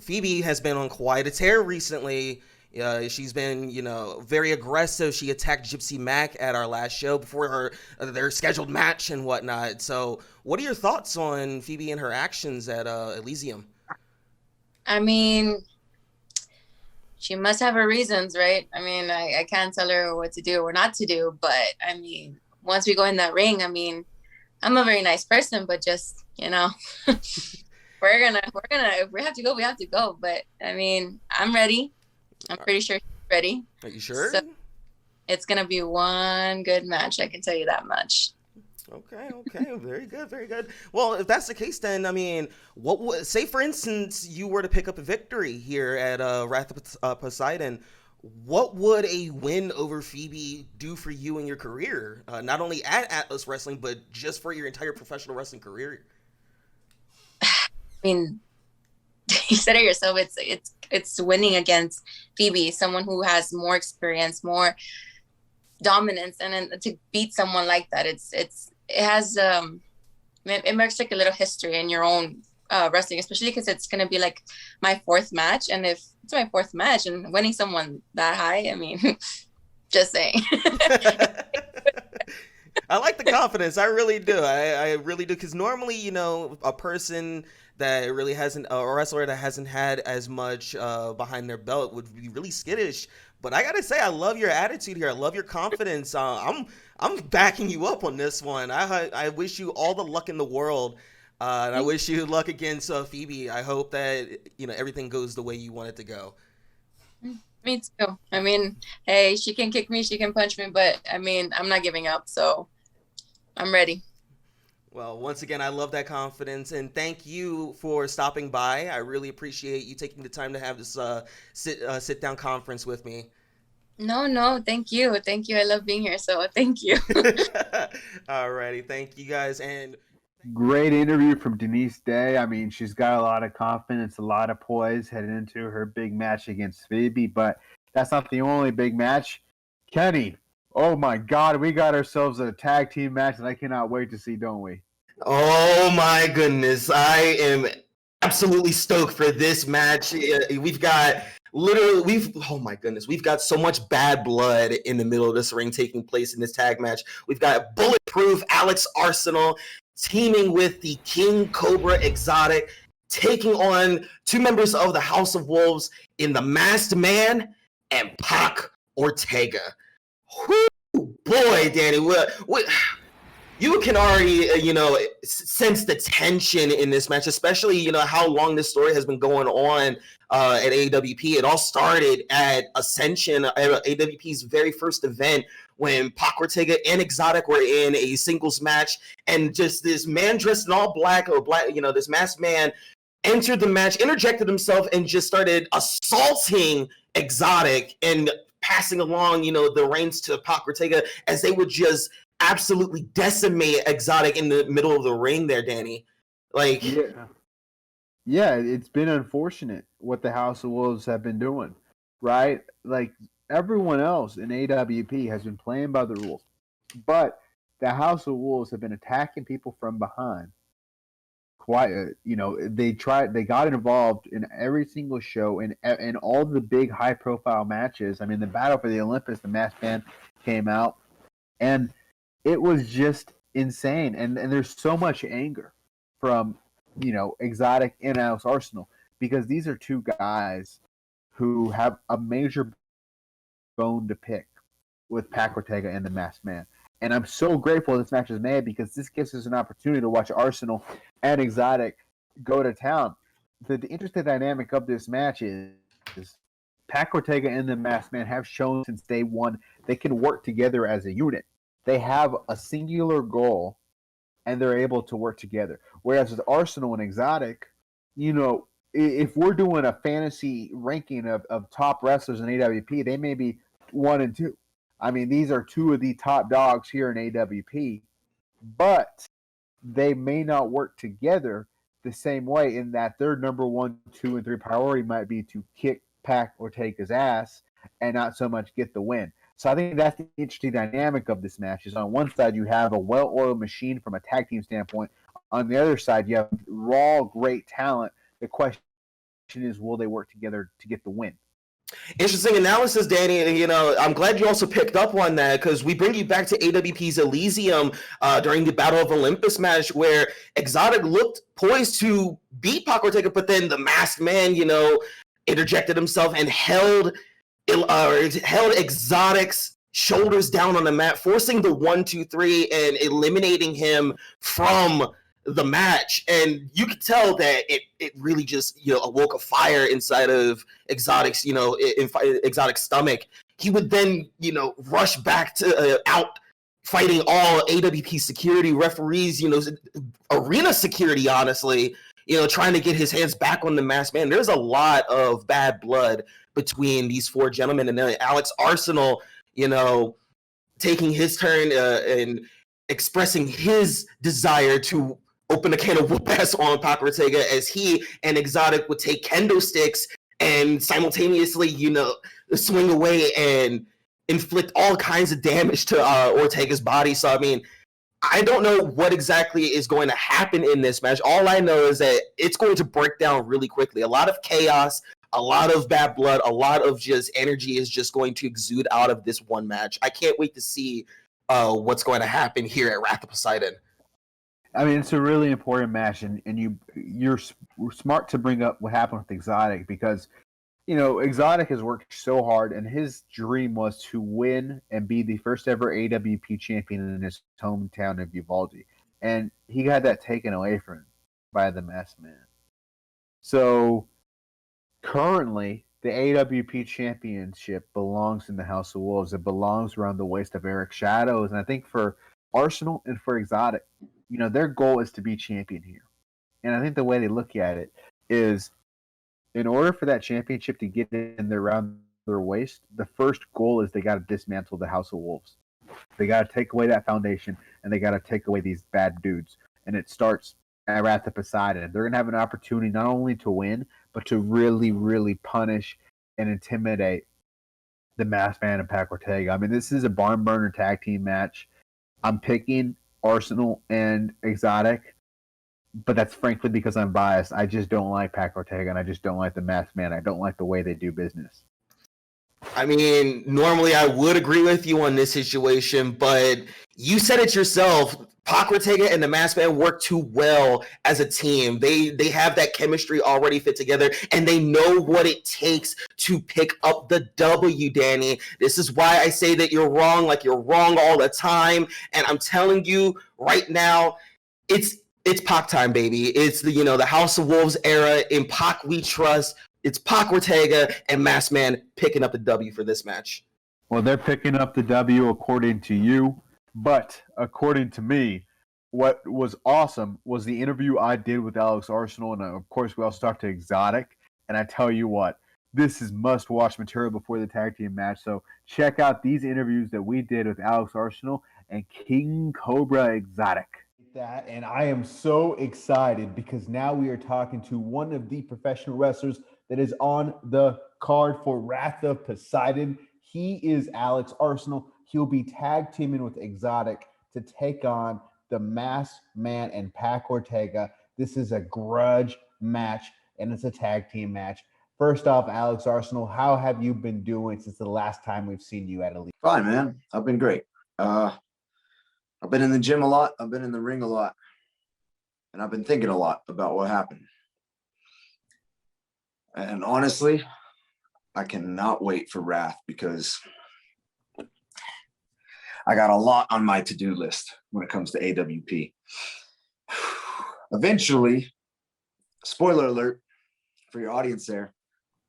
Phoebe has been on quite a tear recently. She's been, very aggressive. She attacked Gypsy Mac at our last show before their scheduled match and whatnot. So what are your thoughts on Phoebe and her actions at Elysium? I mean, she must have her reasons, right? I mean, I can't tell her what to do or not to do. But, I mean, once we go in that ring, I mean, I'm a very nice person, but just, we're gonna if we have to go, we have to go. But I mean, I'm ready. I'm pretty sure she's ready. Are you sure? So it's gonna be one good match, I can tell you that much. Okay, very good, very good. Well, if that's the case, then I mean, what would say, for instance, you were to pick up a victory here at Wrath of Poseidon? What would a win over Phoebe do for you in your career? Not only at Atlas Wrestling, but just for your entire professional wrestling career. I mean, you said it yourself. It's winning against Phoebe, someone who has more experience, more dominance, and then to beat someone like that, it has it marks like a little history in your own wrestling, especially because it's gonna be like my fourth match, and if it's my fourth match and winning someone that high, I mean, just saying. I like the confidence. I really do. I really do. Because normally, you know, a person that really hasn't, a wrestler that hasn't had as much behind their belt would be really skittish. But I gotta say, I love your attitude here. I love your confidence. I'm backing you up on this one. I wish you all the luck in the world. And I wish you luck against Phoebe. I hope that, you know, everything goes the way you want it to go. Me too. I mean, hey, she can kick me, she can punch me, but I mean, I'm not giving up, so I'm ready. Well, once again, I love that confidence, and thank you for stopping by. I really appreciate you taking the time to have this sit down conference with me. No, thank you. I love being here, so thank you. Alrighty, thank you guys, and Great interview from Denise Day. I mean, she's got a lot of confidence, a lot of poise heading into her big match against Phoebe, but that's not the only big match. Kenny, oh my God, we got ourselves a tag team match that I cannot wait to see, don't we? oh my goodness, I am absolutely stoked for this match. We've got oh my goodness, we've got so much bad blood in the middle of this ring taking place in this tag match. We've got Bulletproof Alex Arsenal teaming with the King Cobra Exotic, taking on two members of the House of Wolves in the Masked Man and Pac Ortega. Whoo, boy, Danny, what you can already, sense the tension in this match, especially, how long this story has been going on at AWP. It all started at Ascension, AWP's very first event, when Pac Ortega and Exotic were in a singles match, and just this man dressed in all black, this masked man entered the match, interjected himself, and just started assaulting Exotic and passing along, the reins to Pac Ortega as they would just absolutely decimate Exotic in the middle of the ring there, Danny. Yeah, it's been unfortunate what the House of Wolves have been doing, right? Like, everyone else in AWP has been playing by the rules, but the House of Wolves have been attacking people from behind. They got involved in every single show and all the big high-profile matches. I mean, the Battle for the Olympus, the Masked Man came out, and it was just insane. And there's so much anger from, Exotic and Alex Arsenal, because these are two guys who have a major bone to pick with Pac Ortega and the Masked Man. And I'm so grateful this match is made, because this gives us an opportunity to watch Arsenal and Exotic go to town. The interesting dynamic of this match is Pac Ortega and the Masked Man have shown since day one they can work together as a unit. They have a singular goal, and they're able to work together. Whereas with Arsenal and Exotic, if we're doing a fantasy ranking of top wrestlers in AWP, they may be 1 and 2. I mean, these are two of the top dogs here in AWP, but they may not work together the same way, in that their number 1, 2, and 3 priority might be to kick Pac Ortega's ass and not so much get the win. So I think that's the interesting dynamic of this match. Is on one side you have a well-oiled machine from a tag team standpoint. On the other side, you have raw, great talent. The question is, will they work together to get the win? Interesting analysis, Danny. I'm glad you also picked up on that, because we bring you back to AWP's Elysium during the Battle of Olympus match, where Exotic looked poised to beat Pac Ortega, but then the Masked Man, interjected himself and held Exotic's shoulders down on the mat, forcing the 1-2-3 and eliminating him from the match. And you could tell that it really just awoke a fire inside of Exotic's Exotic's stomach. He would then rush back to out fighting all AWP security, referees, arena security, honestly, trying to get his hands back on the masked man. There's a lot of bad blood between these four gentlemen. And then Alex Arsenal, taking his turn and expressing his desire to open a can of whoop ass on Pac Ortega, as he and Exotic would take kendo sticks and simultaneously, swing away and inflict all kinds of damage to Ortega's body. So, I mean, I don't know what exactly is going to happen in this match. All I know is that it's going to break down really quickly. A lot of chaos, a lot of bad blood, a lot of just energy is just going to exude out of this one match. I can't wait to see what's going to happen here at Wrath of Poseidon. I mean, it's a really important match, and you're smart to bring up what happened with Exotic, because Exotic has worked so hard, and his dream was to win and be the first ever AWP champion in his hometown of Uvalde. And he had that taken away from him by the Masked Man. So currently, the AWP championship belongs in the House of Wolves. It belongs around the waist of Eric Shadows. And I think for Arsenal and for Exotic, their goal is to be champion here. And I think the way they look at it is, in order for that championship to get in there around their waist, the first goal is they got to dismantle the House of Wolves. They got to take away that foundation, and they got to take away these bad dudes. And it starts at Wrath of Poseidon. They're going to have an opportunity not only to win, but to really, really punish and intimidate the Masked Man and Pac Ortega. I mean, this is a barn burner tag team match. I'm picking Arsenal and Exotic, but that's frankly because I'm biased. I just don't like Pac Ortega, and I just don't like the Masked Man. I don't like the way they do business. I mean, normally I would agree with you on this situation, but you said it yourself. Pac Ortega and the Masked Man work too well as a team. They have that chemistry already fit together, and they know what it takes to pick up the W, Danny. This is why I say that you're wrong, like you're wrong all the time. And I'm telling you right now, it's Pac time, baby. It's the House of Wolves era. In Pac we trust. It's Pac Ortega and Masked Man picking up the W for this match. Well, they're picking up the W according to you, but according to me, what was awesome was the interview I did with Alex Arsenal, and of course we also talked to Exotic, and I tell you what, this is must-watch material before the tag team match, so check out these interviews that we did with Alex Arsenal and King Cobra Exotic. That, and I am so excited because now we are talking to one of the professional wrestlers that is on the card for Wrath of Poseidon. He is Alex Arsenal. He'll be tag teaming with Exotic to take on the Masked Man and Pac Ortega. This is a grudge match, and it's a tag team match. First off, Alex Arsenal, how have you been doing since the last time we've seen you at Elite? Fine, man. I've been great. I've been in the gym a lot. I've been in the ring a lot. And I've been thinking a lot about what happened. And honestly, I cannot wait for Wrath because I got a lot on my to-do list when it comes to AWP. Eventually, spoiler alert for your audience there,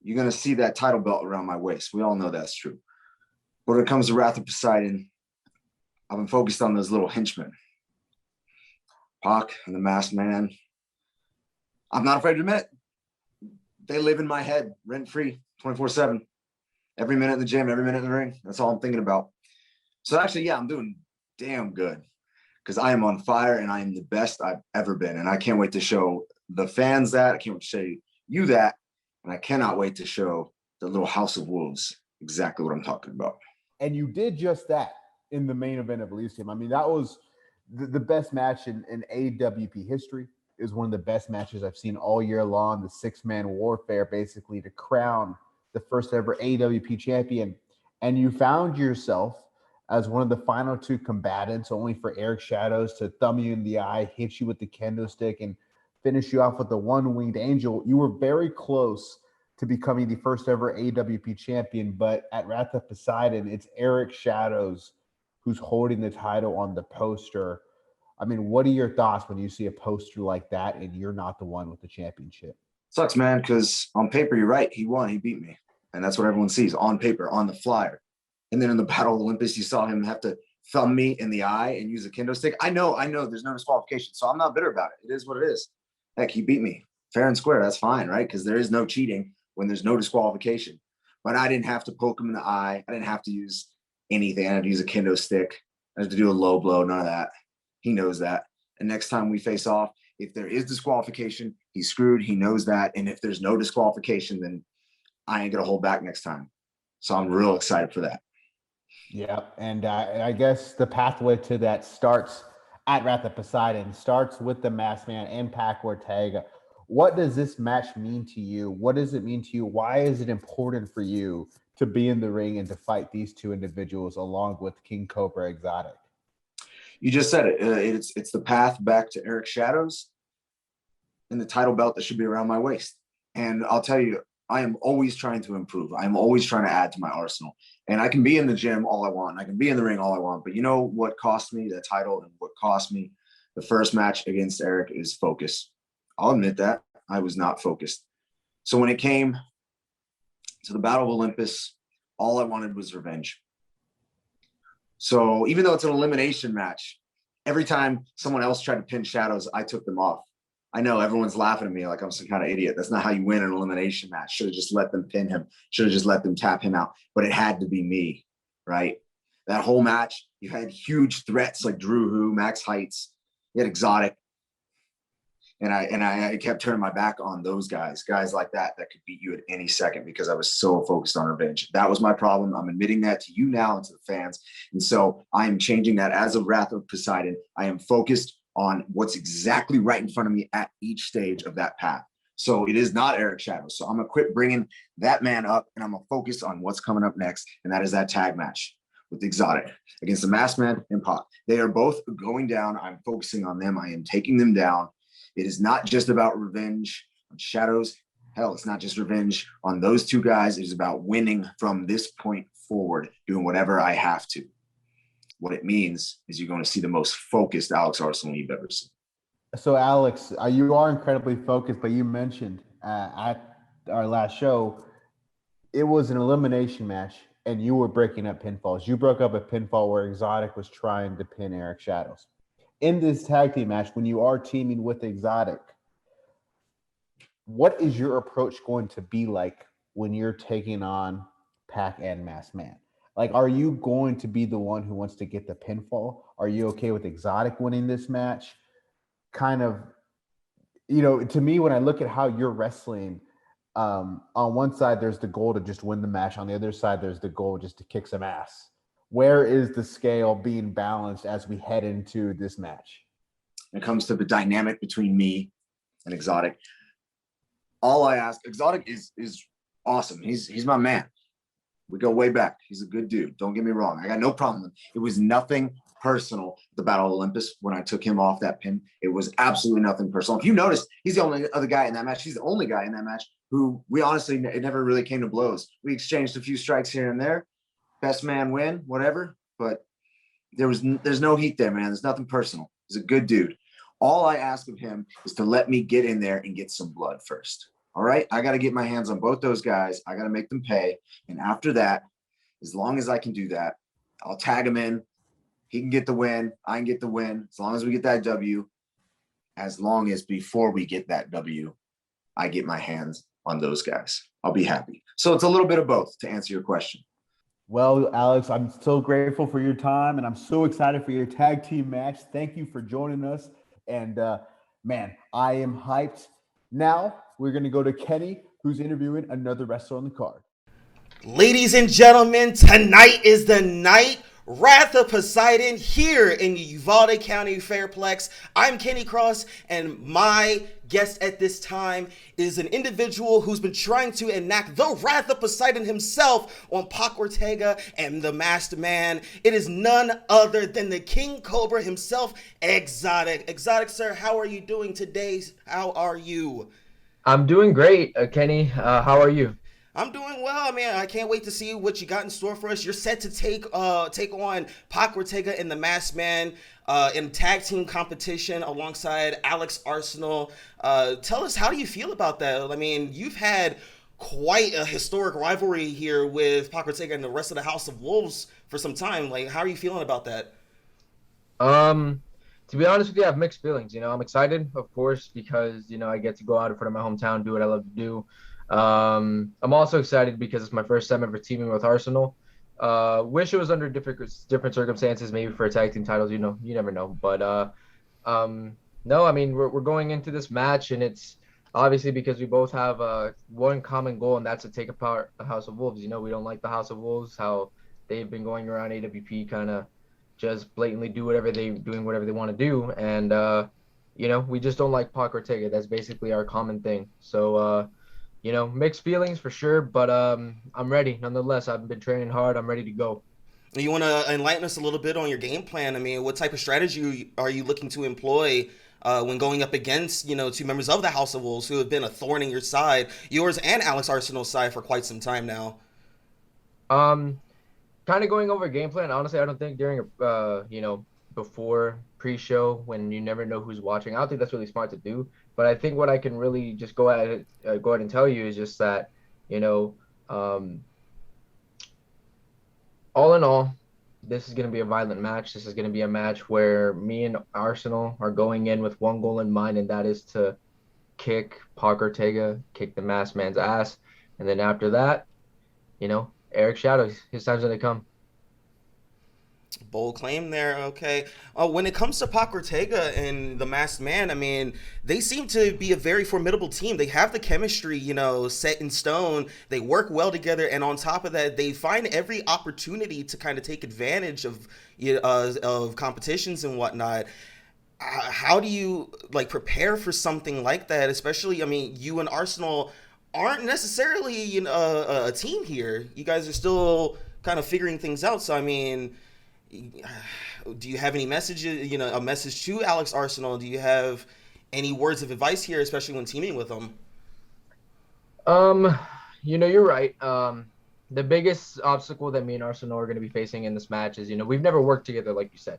you're going to see that title belt around my waist. We all know that's true. But when it comes to Wrath of Poseidon, I've been focused on those little henchmen. Pac and the Masked Man. I'm not afraid to admit, they live in my head rent-free, 24/7. Every minute in the gym, every minute in the ring. That's all I'm thinking about. So actually, yeah, I'm doing damn good because I am on fire and I am the best I've ever been. And I can't wait to show the fans that. I can't wait to show you that. And I cannot wait to show the little House of Wolves exactly what I'm talking about. And you did just that in the main event of Elysium. I mean, that was the best match in AWP history. It was one of the best matches I've seen all year long. The six-man warfare, basically, to crown the first ever AWP champion. And you found yourself as one of the final two combatants, only for Eric Shadows to thumb you in the eye, hit you with the kendo stick, and finish you off with the one-winged angel. You were very close to becoming the first ever AWP champion, but at Wrath of Poseidon, it's Eric Shadows who's holding the title on the poster. I mean, what are your thoughts when you see a poster like that and you're not the one with the championship? Sucks, man, because on paper, you're right. He won. He beat me. And that's what everyone sees on paper, on the flyer. And then in the Battle of Olympus, you saw him have to thumb me in the eye and use a kendo stick. I know there's no disqualification, so I'm not bitter about it. It is what it is. Heck, he beat me fair and square. That's fine, right? Because there is no cheating when there's no disqualification. But I didn't have to poke him in the eye. I didn't have to use anything. I had to use a kendo stick. I had to do a low blow, none of that. He knows that. And next time we face off, if there is disqualification, he's screwed. He knows that. And if there's no disqualification, then I ain't going to hold back next time. So I'm real excited for that. Yeah, and I guess the pathway to that starts at Wrath of Poseidon, starts with the Masked Man and Pac Ortega. What does this match mean to you? What does it mean to you? Why is it important for you to be in the ring and to fight these two individuals along with King Cobra Exotic? You just said it. It's the path back to Eric Shadows and the title belt that should be around my waist. And I'll tell you, I am always trying to improve. I'm always trying to add to my arsenal. And I can be in the gym all I want. And I can be in the ring all I want. But you know what cost me the title and what cost me the first match against Eric is focus. I'll admit that. I was not focused. So when it came to the Battle of Olympus, all I wanted was revenge. So even though it's an elimination match, every time someone else tried to pin Shadows, I took them off. I know everyone's laughing at me like I'm some kind of idiot. That's not how you win an elimination match. Should have just let them pin him. Should have just let them tap him out. But it had to be me, right? That whole match, you had huge threats like Drew Hu, Max Heights, you had Exotic. And I kept turning my back on those guys like that could beat you at any second because I was so focused on revenge. That was my problem. I'm admitting that to you now and to the fans. And so I am changing that as of Wrath of Poseidon. I am focused on what's exactly right in front of me at each stage of that path. So it is not Eric Shadows. So I'm going to quit bringing that man up and I'm going to focus on what's coming up next. And that is that tag match with Exotic against the Masked Man and Pac. They are both going down. I'm focusing on them. I am taking them down. It is not just about revenge on Shadows. Hell, it's not just revenge on those two guys. It is about winning from this point forward, doing whatever I have to. What it means is you're going to see the most focused Alex Arsenal you've ever seen. So, Alex, you are incredibly focused, but you mentioned at our last show, it was an elimination match, and you were breaking up pinfalls. You broke up a pinfall where Exotic was trying to pin Eric Shadows. In this tag team match, when you are teaming with Exotic, what is your approach going to be like when you're taking on Pac and Masked Man? Like, are you going to be the one who wants to get the pinfall? Are you okay with Exotic winning this match? Kind of, you know, to me, when I look at how you're wrestling, on one side, there's the goal to just win the match. On the other side, there's the goal just to kick some ass. Where is the scale being balanced as we head into this match? When it comes to the dynamic between me and Exotic, all I ask, Exotic is awesome. He's my man. We go way back. He's a good dude. Don't get me wrong. I got no problem with him. It was nothing personal, the Battle of Olympus, when I took him off that pin. It was absolutely nothing personal. If you notice, he's the only other guy in that match. He's the only guy in that match who we honestly, it never really came to blows. We exchanged a few strikes here and there. Best man win, whatever. But there's no heat there, man. There's nothing personal. He's a good dude. All I ask of him is to let me get in there and get some blood first. All right? I got to get my hands on both those guys. I got to make them pay. And after that, as long as I can do that, I'll tag him in. He can get the win. I can get the win. As long as we get that W. As long as before we get that W, I get my hands on those guys. I'll be happy. So it's a little bit of both to answer your question. Well, Alex, I'm so grateful for your time, and I'm so excited for your tag team match. Thank you for joining us. And, man, I am hyped. Now we're going to go to Kenny, who's interviewing another wrestler on the card. Ladies and gentlemen, tonight is the night. Wrath of Poseidon here in Uvalde County Fairplex. I'm Kenny Kross, and my guest at this time is an individual who's been trying to enact the Wrath of Poseidon himself on Pac Ortega and the Masked Man. It is none other than the King Cobra himself, Exotic. Exotic, sir, how are you doing today? How are you? I'm doing great, Kenny. How are you? I'm doing well, man. I can't wait to see what you got in store for us. You're set to take on Pac Ortega and the Masked Man in tag team competition alongside Alex Arsenal. Tell us, how do you feel about that? I mean, you've had quite a historic rivalry here with Pac Ortega and the rest of the House of Wolves for some time. Like, how are you feeling about that? To be honest with you, I have mixed feelings. I'm excited, of course, because I get to go out in front of my hometown, do what I love to do. I'm also excited because it's my first time ever teaming with Arsenal. Wish it was under different circumstances, maybe for tag team titles. You never know. But no, I mean we're going into this match, and it's obviously because we both have one common goal, and that's to take apart the House of Wolves. We don't like the House of Wolves, how they've been going around AWP kind of just blatantly doing whatever they want to do, and we just don't like Pac Ortega. That's basically our common thing. So mixed feelings for sure, but I'm ready nonetheless. I've been training hard. I'm ready to go. You want to enlighten us a little bit on your game plan? I mean, what type of strategy are you looking to employ when going up against, two members of the House of Wolves who have been a thorn in your side, yours and Alex Arsenal's side for quite some time now? Um, Kind of going over game plan. Honestly, I don't think during before pre-show when you never know who's watching. I don't think that's really smart to do. But I think what I can really just go ahead and tell you is just that, you know, um, all in all, this is going to be a violent match. This is going to be a match where me and Arsenal are going in with one goal in mind, and that is to kick Pac Ortega, kick the masked man's ass. And then after that, Eric Shadows, his time's going to come. Bold claim there. Okay. When it comes to Pac Ortega and the Masked Man, I mean, they seem to be a very formidable team. They have the chemistry, set in stone. They work well together, and on top of that, they find every opportunity to kind of take advantage of competitions and whatnot. How do you prepare for something like that? Especially, I mean, you and Arsenal aren't necessarily a team here. You guys are still kind of figuring things out. So I mean, do you have any messages, a message to Alex Arsenal? Do you have any words of advice here, especially when teaming with them? You're right. The biggest obstacle that me and Arsenal are going to be facing in this match is, we've never worked together, like you said.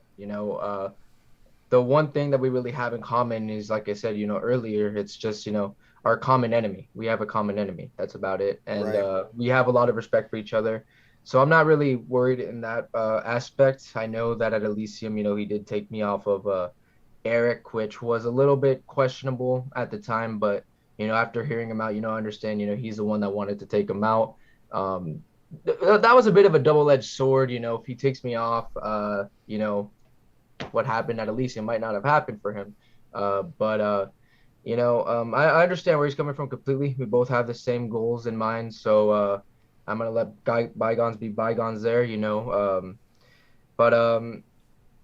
The one thing that we really have in common is, like I said, earlier, it's just, our common enemy. We have a common enemy. That's about it. And Right. We have a lot of respect for each other. So I'm not really worried in that aspect. I know that at Elysium, he did take me off of Eric, which was a little bit questionable at the time. But, after hearing him out, I understand, he's the one that wanted to take him out. That was a bit of a double-edged sword. If he takes me off, what happened at Elysium might not have happened for him. I understand where he's coming from completely. We both have the same goals in mind. So I'm going to let bygones be bygones there, But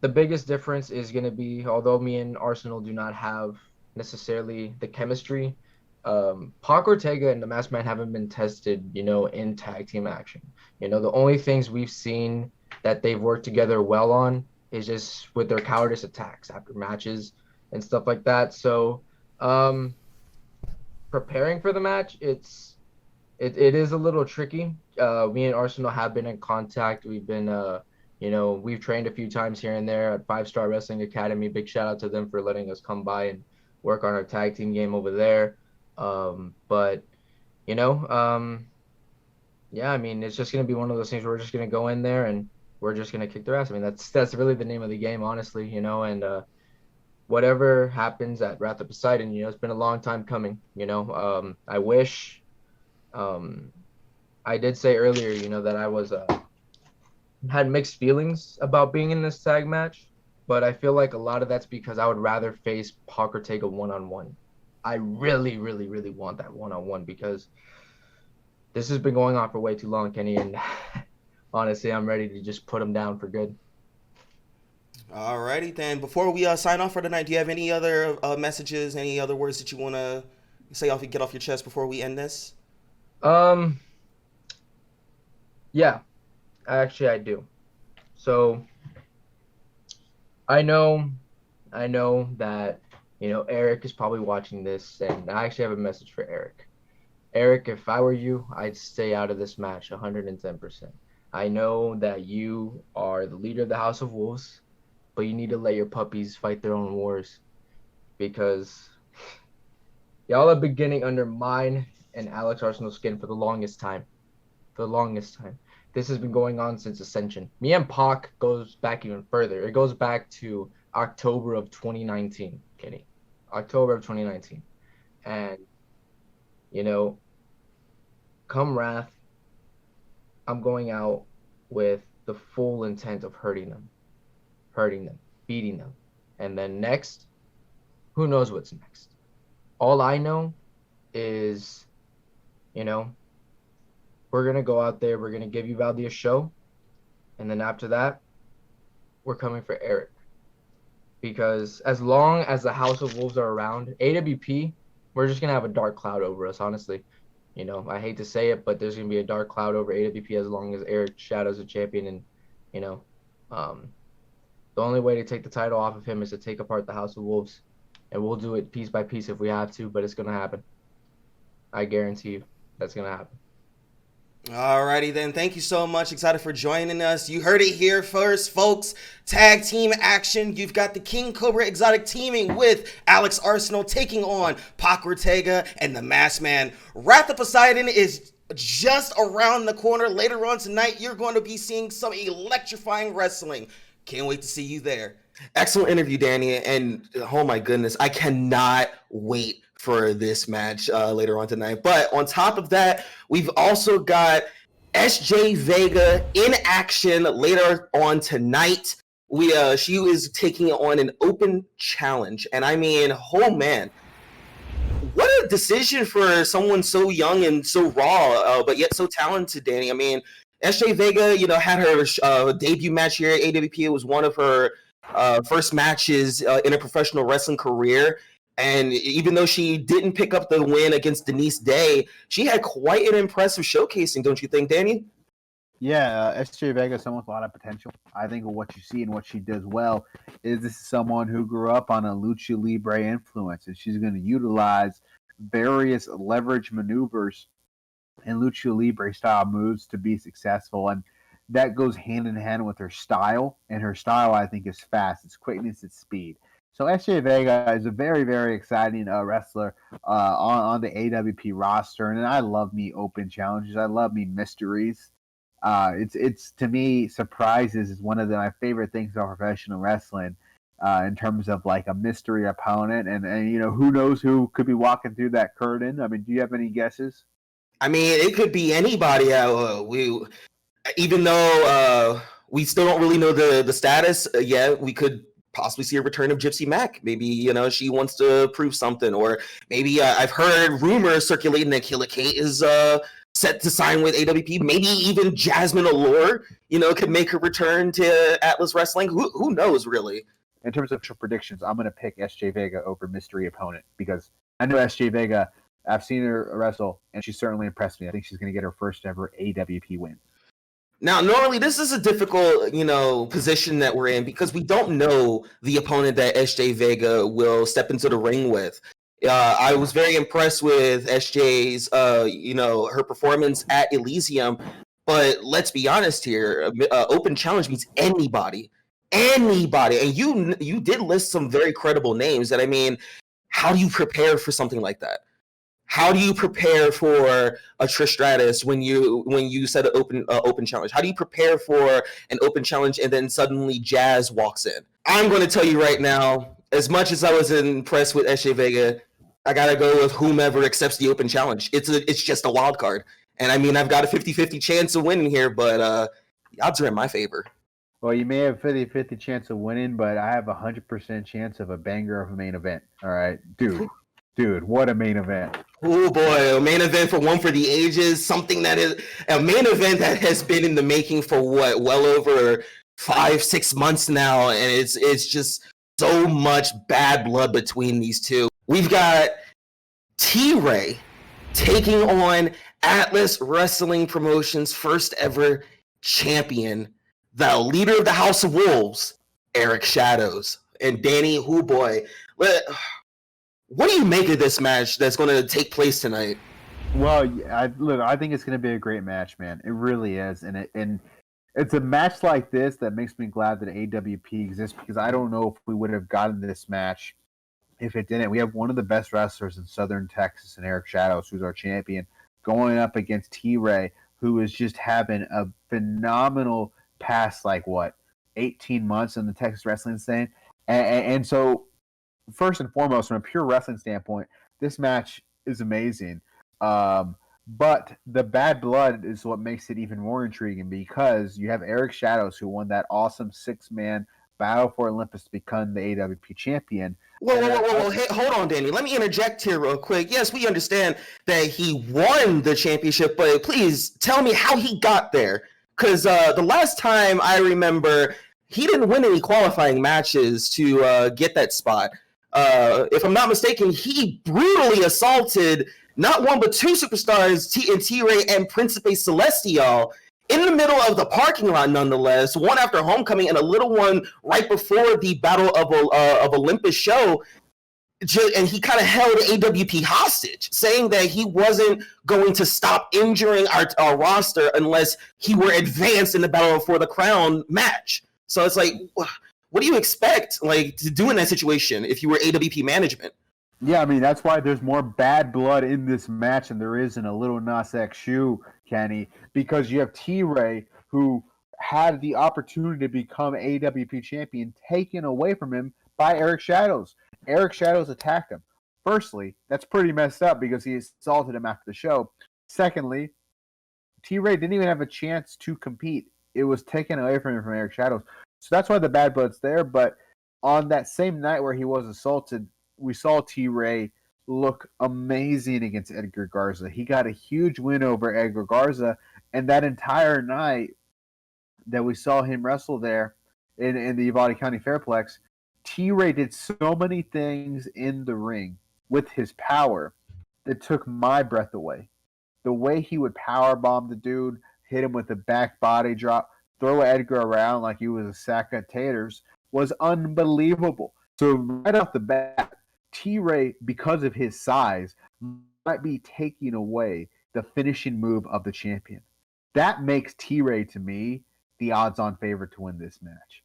the biggest difference is going to be, although me and Arsenal do not have necessarily the chemistry, Pac Ortega and the Masked Man haven't been tested, in tag team action. The only things we've seen that they've worked together well on is just with their cowardice attacks after matches and stuff like that. So preparing for the match, it is a little tricky. Me and Arsenal have been in contact. We've been we've trained a few times here and there at 5 Star Wrestling Academy. Big shout out to them for letting us come by and work on our tag team game over there. But yeah, I mean, it's just gonna be one of those things where we're just gonna go in there and we're just gonna kick their ass. I mean, that's really the name of the game, honestly, and whatever happens at Wrath of Poseidon, it's been a long time coming. I wish. I did say earlier, that I was had mixed feelings about being in this tag match, but I feel like a lot of that's because I would rather face Pac Ortega one-on-one. I really, really, really want that one-on-one because this has been going on for way too long, Kenny, and honestly, I'm ready to just put him down for good. Alrighty then. Before we sign off for tonight, do you have any other messages, any other words that you want to get off your chest before we end this? Um, yeah, actually I do. So I know that, Eric is probably watching this, and I actually have a message for Eric. Eric, if I were you, I'd stay out of this match 110%. I know that you are the leader of the House of Wolves, but you need to let your puppies fight their own wars because y'all have been getting under mine and Alex Arsenal's skin for the longest time. this has been going on since Ascension. Me and Pac goes back even further. It goes back to October of 2019, Kenny. October of 2019. And, you know, come Wrath, I'm going out with the full intent of hurting them, beating them. And then next, who knows what's next? All I know is, you know, we're going to go out there, we're going to give you Valdi a show, and then after that, we're coming for Eric. Because as long as the House of Wolves are around, AWP, we're just going to have a dark cloud over us, honestly. You know, I hate to say it, but there's going to be a dark cloud over AWP as long as Eric Shadow's a champion. And, you know, the only way to take the title off of him is to take apart the House of Wolves. And we'll do it piece by piece if we have to, but it's going to happen. I guarantee you that's going to happen. Alrighty then, thank you so much. Excited for joining us. You heard it here first, folks. Tag team action. You've got the King Cobra Exotic teaming with Alex Arsenal taking on Pac Ortega and the Masked Man. Wrath of Poseidon is just around the corner. Later on tonight, you're going to be seeing some electrifying wrestling. Can't wait to see you there. Excellent interview, Danny, and oh my goodness, I cannot wait for this match later on tonight. But on top of that, we've also got SJ Vega in action later on tonight. She is taking on an open challenge, and I mean, oh man, what a decision for someone so young and so raw, but yet so talented, Danny. I mean, SJ Vega, you know, had her debut match here at AWP. It was one of her first matches in a professional wrestling career. And even though she didn't pick up the win against Denise Day, she had quite an impressive showcasing, don't you think, Danny? Yeah, SJ Vega is someone with a lot of potential. I think what you see and what she does well is this is someone who grew up on a lucha libre influence, and she's going to utilize various leverage maneuvers and lucha libre style moves to be successful. And that goes hand in hand with her style, and her style, I think, is fast. It's quickness, it's speed. So SJ Vega is a very, very exciting wrestler on the AWP roster, and I love me open challenges. I love me mysteries. It's to me, surprises is one of my favorite things about professional wrestling in terms of like a mystery opponent, and you know, who knows who could be walking through that curtain. I mean, do you have any guesses? I mean, it could be anybody. Even though we still don't really know the status yet, we could possibly see a return of Gypsy Mac. Maybe, you know, she wants to prove something, or maybe I've heard rumors circulating that Killer Kate is set to sign with AWP. Maybe even Jasmine Allure, you know, could make her return to Atlas Wrestling. Who knows, really? In terms of predictions, I'm going to pick SJ Vega over mystery opponent because I know SJ Vega. I've seen her wrestle, and she certainly impressed me. I think she's going to get her first ever AWP win. Now, normally this is a difficult, you know, position that we're in because we don't know the opponent that SJ Vega will step into the ring with. I was very impressed with SJ's, you know, her performance at Elysium. But let's be honest here, open challenge means anybody. And you did list some very credible names that, I mean, how do you prepare for something like that? How do you prepare for a Trish Stratus when you set an open challenge? How do you prepare for an open challenge and then suddenly Jazz walks in? I'm going to tell you right now, as much as I was impressed with SJ Vega, I got to go with whomever accepts the open challenge. It's just a wild card. And I mean, I've got a 50-50 chance of winning here, but the odds are in my favor. Well, you may have 50-50 chance of winning, but I have a 100% chance of a banger of a main event. All right, dude, what a main event. Oh boy, a main event for one for the ages, something that is a main event that has been in the making for well over 5-6 months now, and it's just so much bad blood between these two. We've got T-Ray taking on Atlas Wrestling Promotions' first ever champion, the leader of the House of Wolves, Eric Shadows. And Danny, oh boy, what do you make of this match that's going to take place tonight? Well, I think it's going to be a great match, man. It really is, and it's a match like this that makes me glad that AWP exists, because I don't know if we would have gotten this match if it didn't. We have one of the best wrestlers in Southern Texas, and Eric Shadows, who's our champion, going up against T-Ray, who is just having a phenomenal past, 18 months in the Texas wrestling scene. And so, first and foremost, from a pure wrestling standpoint, this match is amazing. But the bad blood is what makes it even more intriguing, because you have Eric Shadows, who won that awesome 6-man battle for Olympus to become the AWP champion. Whoa. Hey, hold on, Danny. Let me interject here real quick. Yes, we understand that he won the championship, but please tell me how he got there. Because the last time I remember, he didn't win any qualifying matches to get that spot. If I'm not mistaken, he brutally assaulted not one but two superstars, T-Ray and Principe Celestial, in the middle of the parking lot, nonetheless. One after Homecoming and a little one right before the Battle of Olympus show. And he kind of held AWP hostage, saying that he wasn't going to stop injuring our roster unless he were advanced in the Battle for the Crown match. So it's like, what do you expect to do in that situation if you were AWP management? Yeah, I mean, that's why there's more bad blood in this match than there is in a Little Nas X shoe, Kenny, because you have T-Ray, who had the opportunity to become AWP champion taken away from him by Eric Shadows. Eric Shadows attacked him. Firstly, that's pretty messed up because he assaulted him after the show. Secondly, T-Ray didn't even have a chance to compete. It was taken away from him from Eric Shadows. So that's why the bad blood's there. But on that same night where he was assaulted, we saw T-Ray look amazing against Edgar Garza. He got a huge win over Edgar Garza, and that entire night that we saw him wrestle there in the Uvalde County Fairplex, T-Ray did so many things in the ring with his power that took my breath away. The way he would powerbomb the dude, hit him with a back body drop, throw Edgar around like he was a sack of taters, was unbelievable. So right off the bat, T-Ray, because of his size, might be taking away the finishing move of the champion. That makes T-Ray, to me, the odds-on favorite to win this match.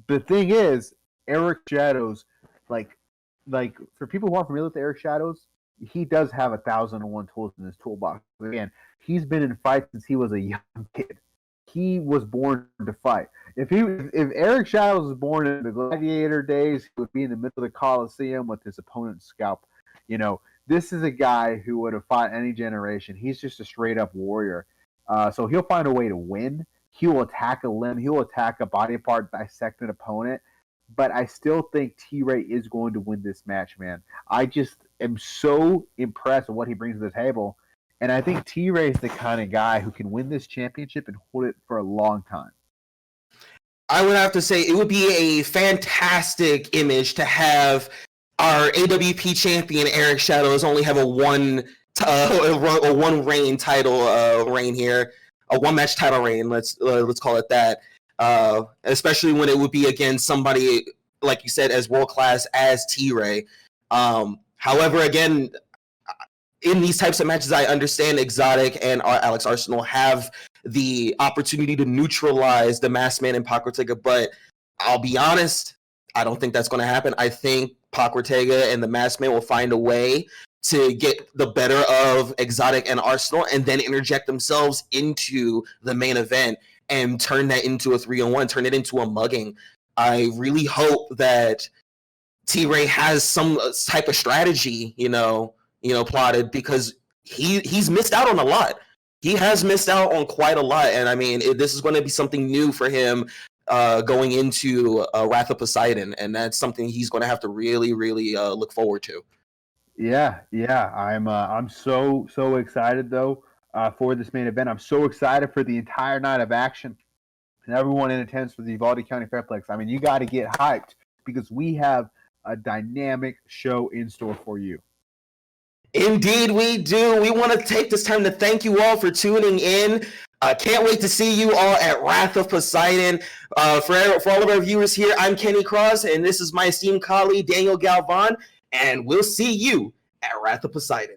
The thing is, Eric Shadows, for people who aren't familiar with Eric Shadows, he does have 1,001 tools in his toolbox. Again, he's been in fights since he was a young kid. He was born to fight. If Eric Shadows was born in the gladiator days, he would be in the middle of the Coliseum with his opponent's scalp. This is a guy who would have fought any generation. He's just a straight-up warrior. So he'll find a way to win. He will attack a limb. He will attack a body part, dissect an opponent. But I still think T-Ray is going to win this match, man. I just am so impressed with what he brings to the table. And I think T-Ray is the kind of guy who can win this championship and hold it for a long time. I would have to say it would be a fantastic image to have our AWP champion Eric Shadows only have a one reign title reign here, a one match title reign. Let's call it that. Especially when it would be against somebody like you said as world class as T-Ray. However, again, in these types of matches, I understand Exotic and Alex Arsenal have the opportunity to neutralize the Masked Man and Pac Ortega, but I'll be honest, I don't think that's going to happen. I think Pac Ortega and the Masked Man will find a way to get the better of Exotic and Arsenal and then interject themselves into the main event and turn that into a 3-on-1, turn it into a mugging. I really hope that T-Ray has some type of strategy, plotted, because he's missed out on a lot. He has missed out on quite a lot, and I mean, this is going to be something new for him going into Wrath of Poseidon, and that's something he's going to have to really, really look forward to. Yeah, I'm so excited though for this main event. I'm so excited for the entire night of action and everyone in attendance for the Uvalde County Fairplex. I mean, you got to get hyped because we have a dynamic show in store for you. Indeed, we do. We want to take this time to thank you all for tuning in. Can't wait to see you all at Wrath of Poseidon. For all of our viewers here, I'm Kenny Kross, and this is my esteemed colleague, Daniel Galvan, and we'll see you at Wrath of Poseidon.